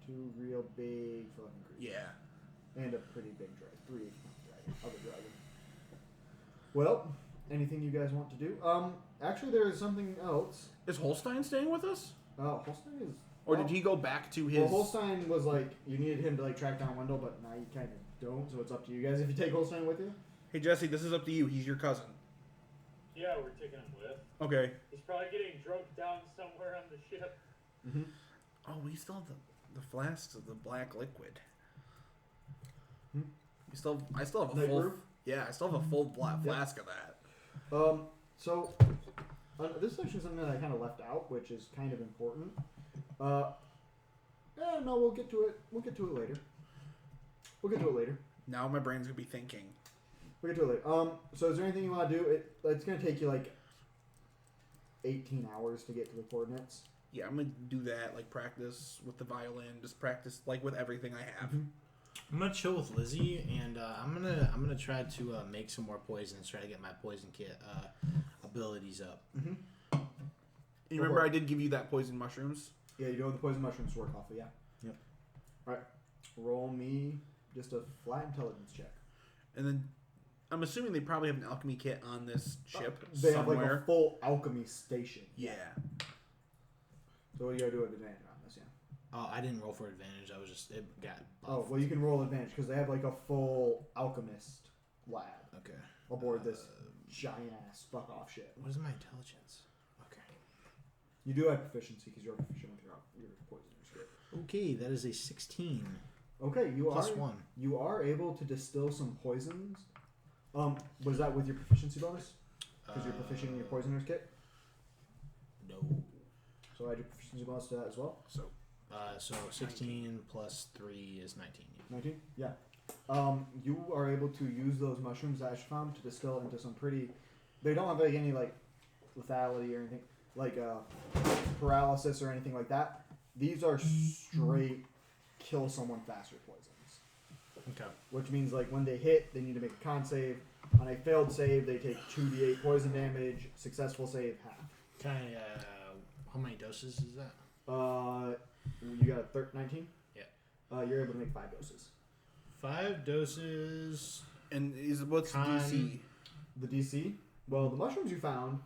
2 real big fucking creatures.
Yeah.
And a pretty big dragon. 3 other dragon. Well, anything you guys want to do? Actually, there is something else.
Is Holstein staying with us?
Holstein is.
Or did he go back to his?
Well, Holstein was like you needed him to like track down Wendell, but now you kind of don't. So it's up to you guys if you take Holstein with you.
Hey Jesse, this is up to you. He's your cousin.
Yeah, we're taking him with.
Okay.
He's probably getting drunk down somewhere on the ship.
Mm-hmm.
Oh, we still have the flasks of the black liquid.
Hmm?
I still have a
Night
full.
Roof?
Yeah, I still have a full black flask of that.
So this is actually something that I kind of left out, which is kind of important. Yeah, no, we'll get to it. We'll get to it later.
Now my brain's gonna be thinking.
We'll get to it later. So is there anything you want to do? It's gonna take you like 18 hours to get to the coordinates.
Yeah, I'm gonna do that. Like practice with the violin. Just practice like with everything I have.
Mm-hmm.
I'm gonna chill with Lizzie, and I'm gonna try to make some more poisons. Try to get my poison kit abilities up.
Mm-hmm.
You remember I did give you that poison mushrooms?
Yeah, you know the poison mushrooms work off of, yeah.
Yep.
Alright. Roll me just a flat intelligence check.
And then I'm assuming they probably have an alchemy kit on this ship
They
somewhere.
have like a full alchemy station.
Yeah.
So what do you gotta do with advantage on this, yeah?
Oh, I didn't roll for advantage. I was just it got.
Oh, well you can roll advantage because they have like a full alchemist lab
Okay.
aboard this giant ass fuck off ship.
What is my intelligence? Okay.
You do have proficiency because you're proficient with your poisoner's kit.
Okay, that is a 16
Okay, you
plus
are
1.
you are able to distill some poisons. Was that with your proficiency bonus? Because you're proficient in your poisoner's kit.
No.
So add your proficiency bonus to that as well.
So
So 16 plus 3 is 19.
19? Yeah. You are able to use those mushrooms that Ash found to distill into some pretty... They don't have like any like lethality or anything, like paralysis or anything like that. These are straight kill someone faster poisons.
Okay.
Which means like when they hit, they need to make a con save. On a failed save, they take 2d8 poison damage. Successful save, half.
Can I, how many doses is that?
You got a 19?
Yeah.
You're able to make 5 doses.
5 doses.
and what's
Con-
DC?
The DC? Well, the mushrooms you found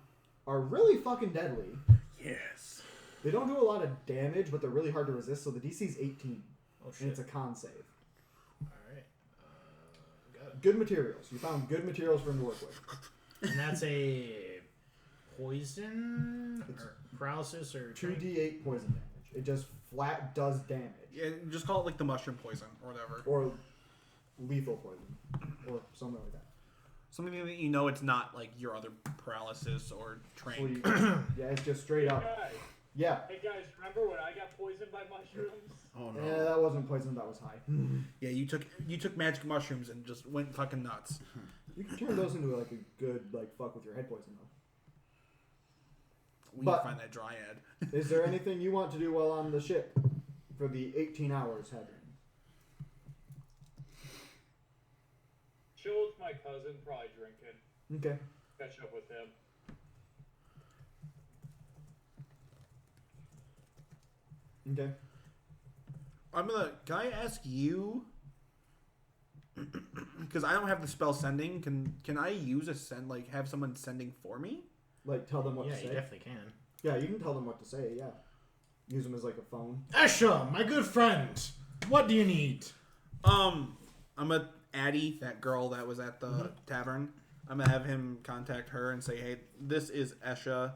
are really fucking deadly.
Yes.
They don't do a lot of damage, but they're really hard to resist, so the DC is 18.
Oh shit.
And it's a con save.
Alright.
Good materials. You found good materials for him to work with.
And that's a poison or paralysis or
2d8 poison damage. It just flat does damage.
Yeah, just call it like the mushroom poison or whatever.
Or lethal poison. Or something like that.
Something that you know it's not like your other paralysis or
So
trank.
yeah, it's just straight up.
Guys,
Yeah.
hey guys, remember when I got poisoned by mushrooms?
Oh
Yeah, that wasn't poison, that was high.
Yeah, you took magic mushrooms and just went fucking nuts.
You can turn those into like a good like fuck with your head poison though.
We
But-
can find that dryad.
Is there anything you want to do while on the ship for the 18 hours heading?
Chill with my cousin, probably drinking.
Okay.
Catch up with him.
Okay.
Can I ask you? Because I don't have the spell sending. Can I use a send? Like have someone sending for me?
Like tell them what
Yeah,
to
you
say.
definitely can.
Yeah, you can tell them what to say. Yeah. Use them as like a phone.
Esha, my good friend, what do you need?
I'm a Addie, that girl that was at the tavern. I'm gonna have him contact her and say, "Hey, this is Esha.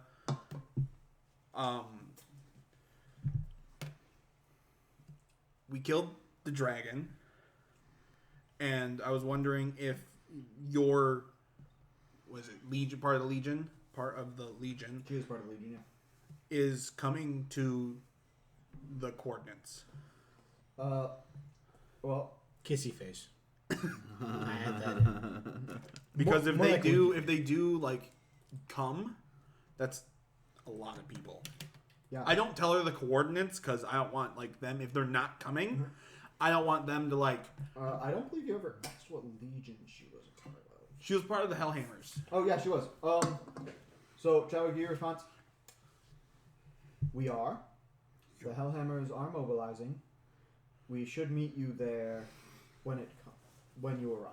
We killed the dragon, and I was wondering if your was it Legion part of the Legion
She is part of Legion. Yeah.
is coming to the coordinates."
Well,
Kissy face. I had that in.
Because
More
if
likely.
they do like come, that's a lot of people.
yeah.
I don't tell her the coordinates because I don't want like them if they're not coming. I don't want them to like.
I don't believe you ever asked what Legion she was a part of.
She was part of the Hellhammers.
Oh yeah, she was. So Chadwick, your response? We are. The Hellhammers are mobilizing. We should meet you there when you arrive.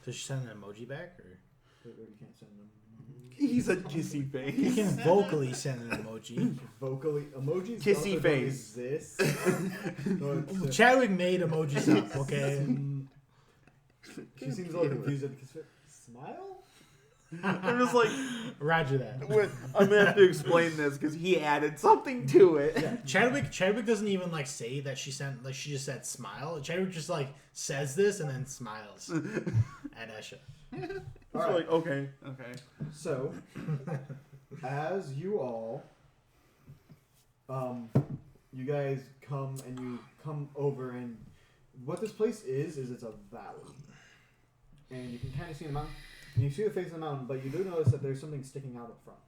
Does she send an emoji back, or
You can't send them
He's a kissy
you
face.
can vocally send an emoji?
vocally. Emojis
Kissy
also don't
face.
exist. So it's,
Chadwick made emojis up, okay?
she seems a little confused at the smile.
I'm just like,
Roger that.
I'm gonna have to explain this because he added something to it.
Chadwick doesn't even like say that she sent, like she just said smile. Chadwick just like says this and then smiles at Esha.
It's like okay.
So, as you all, you guys come and you come over, and what this place is it's a valley, and you can kind of see the mountain. And you see the face of the mountain, but you do notice that there's something sticking out up front.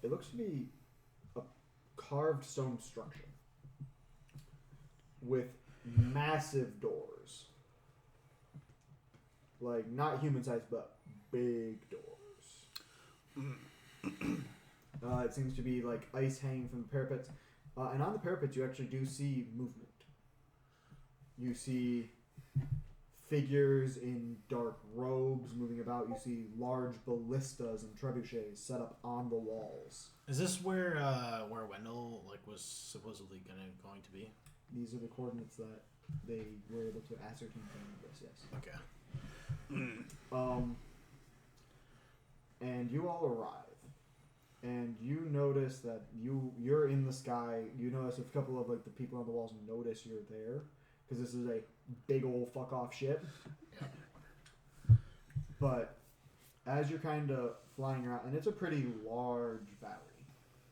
It looks to be a carved stone structure with massive doors, like not human sized, but big doors. It seems to be like ice hanging from the parapets. And on the parapets, you actually do see movement. You see figures in dark robes moving about. You see large ballistas and trebuchets set up on the walls.
Is this where Wendell like was supposedly going to be?
These are the coordinates that they were able to ascertain from this. Yes.
Okay.
And you all arrive, and you notice that you're in the sky. You notice a couple of like the people on the walls notice you're there because this is a big old fuck off ship. But as you're kind of flying around, and it's a pretty large valley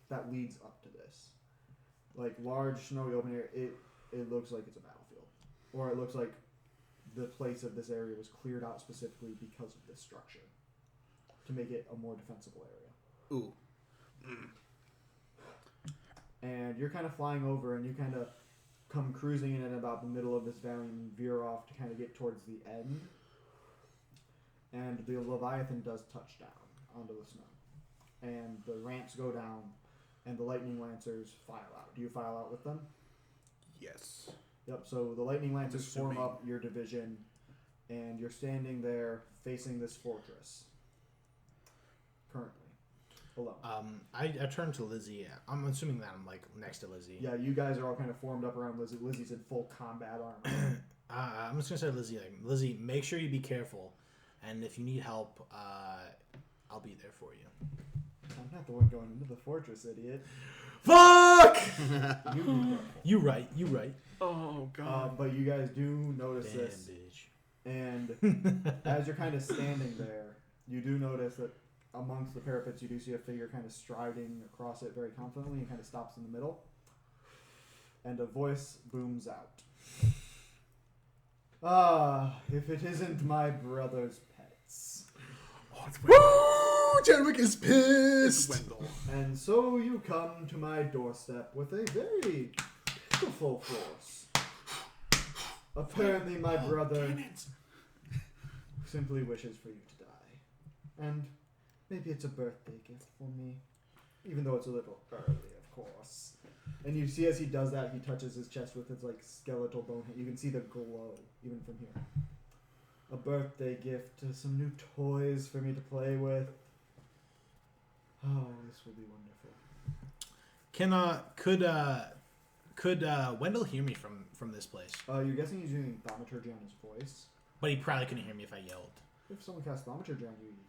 that leads up to this, like large snowy open area. It looks like it's a battlefield, or it looks like the place of this area was cleared out specifically because of this structure to make it a more defensible area.
Ooh.
And you're kind of flying over, and you kind of come cruising in at about the middle of this valley and veer off to kind of get towards the end. And the Leviathan does touch down onto the snow. And the ramps go down, and the lightning lancers file out. Do you file out with them?
Yes.
Yep, so the lightning lancers form
Assuming.
up your division, and you're standing there facing this fortress. Currently. Alone.
I turned to Lizzie. I'm assuming that I'm like next to Lizzie.
Yeah, you guys are all kind of formed up around Lizzie. Lizzie's in full combat armor.
I'm just gonna say Lizzie. Like, Lizzie, make sure you be careful, and if you need help, I'll be there for you.
I'm not the one going into the fortress, idiot.
Fuck!
You be careful.
You right.
Oh god.
But you guys do notice
Damn,
this,
bitch.
and as you're kind of standing there, you do notice that amongst the parapets, you do see a figure kind of striding across it very confidently and kind of stops in the middle. And a voice booms out. If it isn't my brother's pets.
Oh, it's Wendell.
Woo! Chadwick is
It's
pissed.
Wendell.
And so you come to my doorstep with a very pitiful force. Apparently my brother simply wishes for you to die. And maybe it's a birthday gift for me. Even though it's a little early, of course. And you see as he does that, he touches his chest with his like skeletal bone. You can see the glow even from here. A birthday gift, some new toys for me to play with. Oh, this will be wonderful.
Could Wendell hear me from this place?
You're guessing he's using thaumaturgy on his voice.
But he probably couldn't hear me if I yelled.
If someone casts thaumaturgy on you, you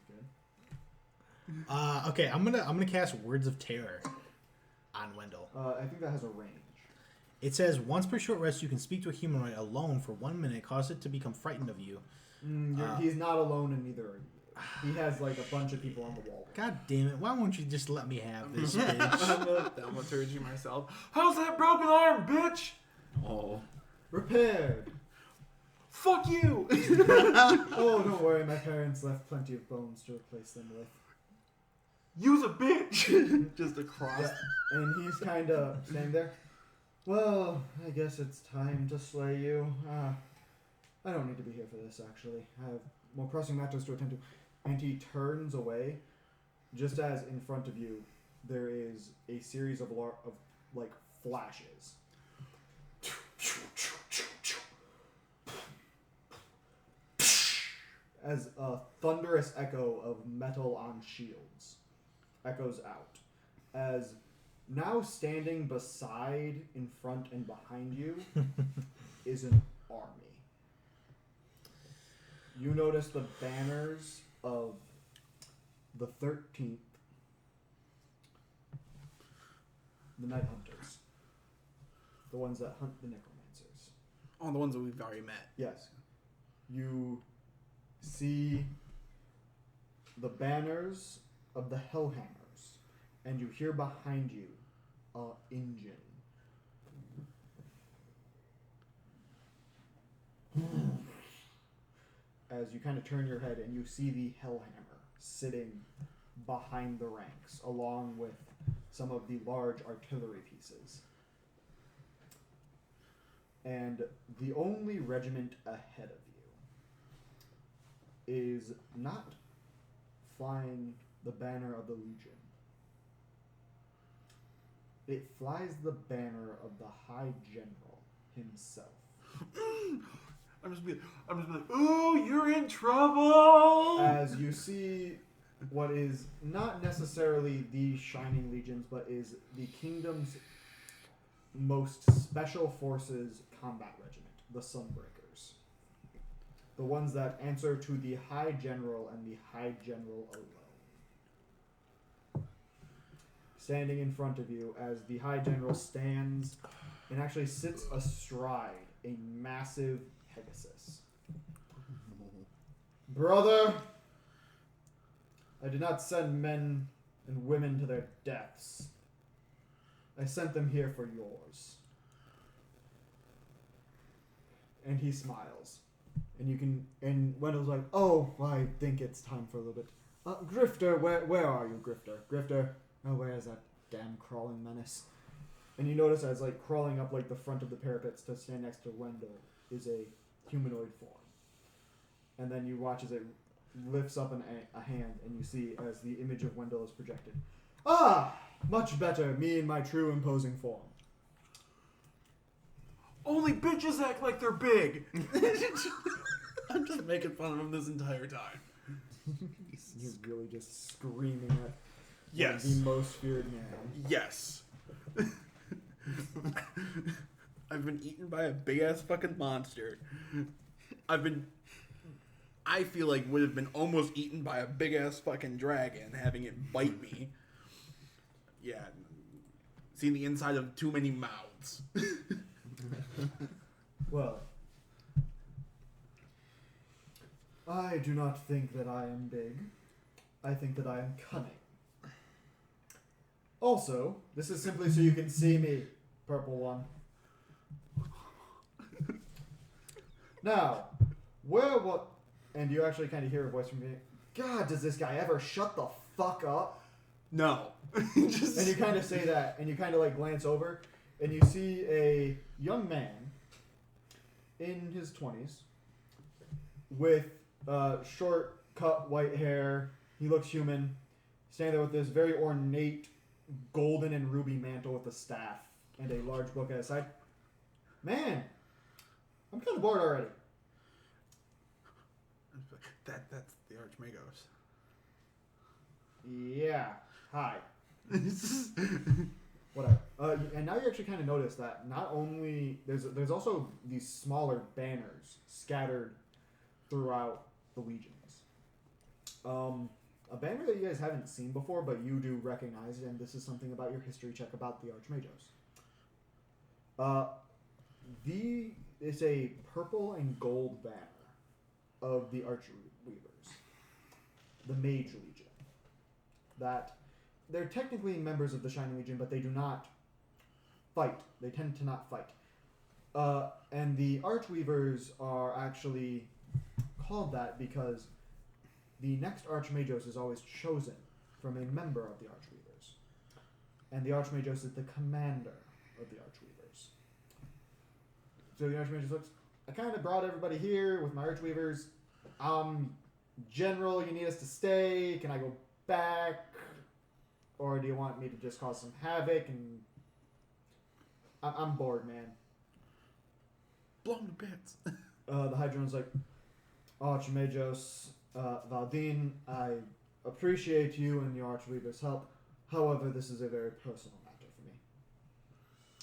can.
Okay, I'm gonna cast Words of Terror on Wendell.
I think that has a range.
It says once per short rest, you can speak to a humanoid alone for 1 minute, cause it to become frightened of you.
He's not alone, and neither are you. He has like a bunch of people on the wall.
God damn it! Why won't you just let me have this, bitch?
I'm a thaumaturgy myself. How's that broken arm, bitch?
Oh.
Repaired.
Fuck you!
Oh, don't worry. My parents left plenty of bones to replace them with.
Use a bitch! Just across.
Yeah. And he's kind of standing there. Well, I guess it's time to slay you. I don't need to be here for this, actually. I have more pressing matters to attend to. And he turns away, just as in front of you, there is a series of like flashes. As a thunderous echo of metal on shields echoes out. As now standing beside, in front, and behind you is an army. You notice the banners of the 13th, the Night Hunters, the ones that hunt the Necromancers.
Oh, the ones that we've already met.
Yes. You see the banners of the Hellhammers, and you hear behind you an engine. As you kind of turn your head and you see the Hellhammer sitting behind the ranks, along with some of the large artillery pieces. And the only regiment ahead of you is not flying the banner of the Legion. It flies the banner of the High General himself.
I'm just like, ooh, you're in trouble!
As you see what is not necessarily the Shining Legions, but is the Kingdom's most special forces combat regiment, the Sunbreakers. The ones that answer to the High General and the High General alone. Standing in front of you as the High General stands and actually sits astride a massive Pegasus. Brother, I did not send men and women to their deaths. I sent them here for yours. And he smiles. And Wendell's like, oh, I think it's time for a little bit. Grifter, where are you, Grifter? Grifter, oh, where is that damn crawling menace? And you notice as like crawling up like the front of the parapets to stand next to Wendell is a humanoid form. And then you watch as it lifts up a hand, and you see as the image of Wendell is projected. Ah! Much better, me in my true imposing form.
Only bitches act like they're big! I'm just making fun of him this entire time.
He's really just screaming at
Yes.
the most feared man.
Yes. I've been eaten by a big ass fucking monster. I feel like would have been almost eaten by a big ass fucking dragon, having it bite me. Yeah. Seen the inside of too many mouths.
Well, I do not think that I am big. I think that I am cunning. Also, this is simply so you can see me, purple one. Now, what? And you actually kind of hear a voice from me. God, does this guy ever shut the fuck up?
No.
And you kind of say that, and you kind of like glance over, and you see a young man in his 20s with short, cut white hair. He looks human, standing there with this very ornate golden and ruby mantle with a staff and a large book at his side. Man, I'm kind of bored already.
That's the Archmagos.
Yeah. Hi. Whatever. And now you actually kind of notice that not only there's also these smaller banners scattered throughout the legions. A banner that you guys haven't seen before, but you do recognize, and this is something about your history check about the Archmagos. It's a purple and gold banner of the Archweavers, the Mage Legion. That they're technically members of the Shining Legion, but they do not fight. They tend to not fight. And the Archweavers are actually called that because the next Archmagos is always chosen from a member of the Archweavers. And the Archmagos is the commander of the Archweavers. So the Archmagos looks, I kind of brought everybody here with my Archweavers. General, you need us to stay? Can I go back? Or do you want me to just cause some havoc? And I'm bored, man.
Blown to bits.
The Hydron's like, Archmagos, Valdine, I appreciate you and your Archweaver's help. However, this is a very personal matter for me.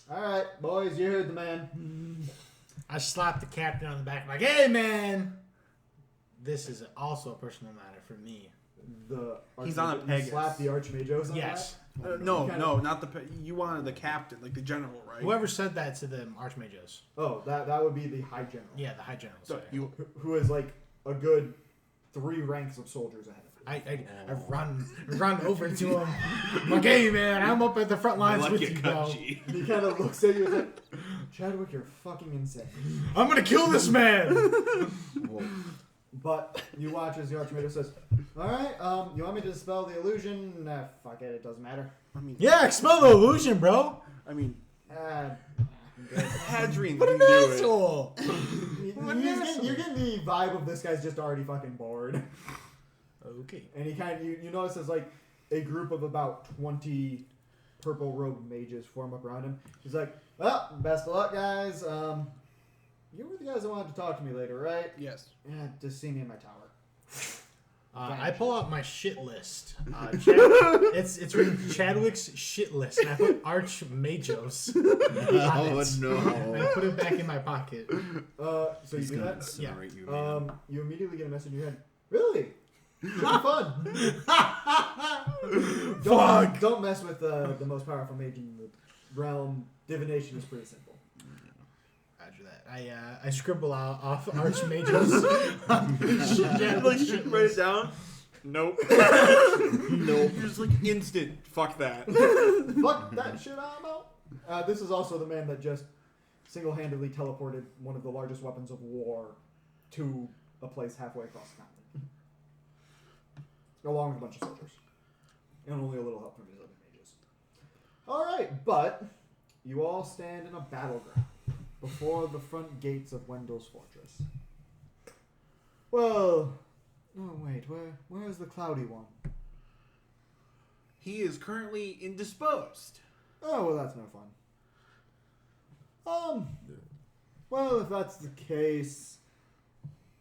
Alright, boys, you heard the man.
I slapped the captain on the back, like, hey, man! This is also a personal matter for me.
He's on a Pegasus.
You slap the Archmagos on
Yes.
No, not the... You wanted the captain, like the general, right?
Whoever said that to the Archmagos.
Oh, that would be the High General.
Yeah, the High General.
So
Sorry.
Who is like a good 3 ranks of soldiers ahead of him.
I run over to him. I'm like, hey, man, I'm up at the front lines with you, bro.
He kind of looks at you and is like, Chadwick, you're fucking insane.
I'm gonna kill this man!
But you watch as the Archmagos says, alright, you want me to dispel the illusion? Nah, fuck it doesn't matter.
I mean...
Yeah, expel the illusion, bro!
I mean...
What
Hadrian didn't
an
do
asshole!
You're getting the vibe of this guy's just already fucking bored.
Okay.
And he kind of, you notice there's like a group of about 20 purple robed mages form up around him. He's like, well, best of luck, guys. You were the guys that wanted to talk to me later, right?
Yes.
Yeah, just see me in my tower.
I pull out my shit list. It's written Chadwick's shit list, and I put Archmagos.
no.
And I put it back in my pocket.
So you do that?
Yeah.
You immediately get a message in your head. Really? Should be fun. Don't mess with the most powerful mage in the realm. Divination is pretty simple.
Roger that. I scribble out off Archmagos.
Write it down. Nope. Nope. Just like instant. Fuck that.
Fuck that shit, I'm out. This is also the man that just single-handedly teleported one of the largest weapons of war to a place halfway across the continent. Along with a bunch of soldiers. And only a little help from his other mages. Alright, but you all stand in a battleground before the front gates of Wendell's fortress. Well, oh wait, where is the cloudy one?
He is currently indisposed.
Oh, well, that's no fun. Well, if that's the case,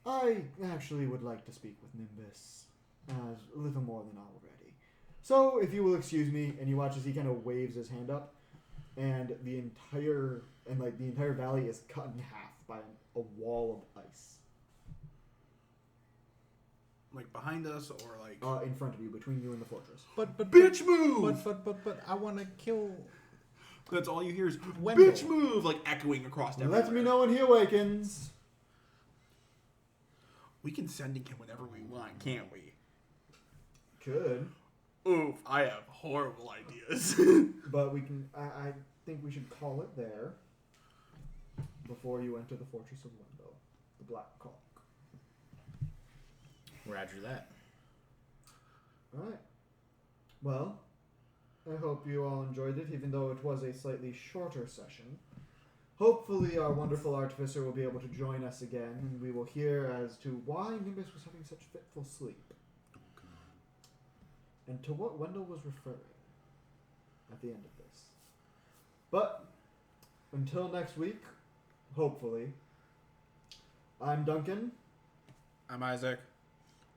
I actually would like to speak with Nimbus. A little more than already. So, if you will excuse me, and you watch as he kind of waves his hand up, and the entire and like the entire valley is cut in half by a wall of ice.
Like behind us or like
In front of you, between you and the fortress.
But
bitch move.
But I want to kill.
That's all you hear is
Wendell.
bitch move, like echoing across everywhere.
Let me know when he awakens.
We can send him whenever we want, can't we?
Could.
Oof, I have horrible ideas.
But we can. I think we should call it there before you enter the Fortress of Wendell, the Black Caulk.
Roger that.
Alright. Well, I hope you all enjoyed it, even though it was a slightly shorter session. Hopefully our wonderful artificer will be able to join us again, and we will hear as to why Nimbus was having such fitful sleep. And to what Wendell was referring at the end of this. But, until next week, hopefully, I'm Duncan.
I'm Isaac.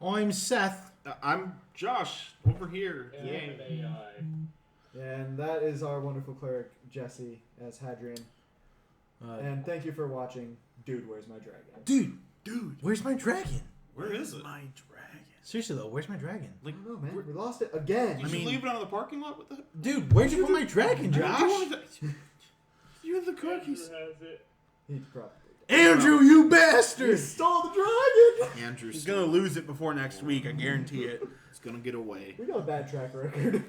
I'm Seth.
I'm Josh over here.
And
Yay.
an AI.
And that is our wonderful cleric, Jesse, as Hadrian. And thank you for watching. Dude, where's my dragon?
Dude, where's my dragon?
Where is it?
My dragon.
Seriously though, where's my dragon?
I don't know, man. We lost it again.
You should leave it out of the parking lot with that.
Dude, where'd you put my dragon, Josh?
You're the cookies.
Andrew has it.
He's probably
Andrew, you bastard!
You stole the dragon!
Andrew's
He's gonna lose it before next week, I guarantee it.
It's gonna get away.
We got a bad track record.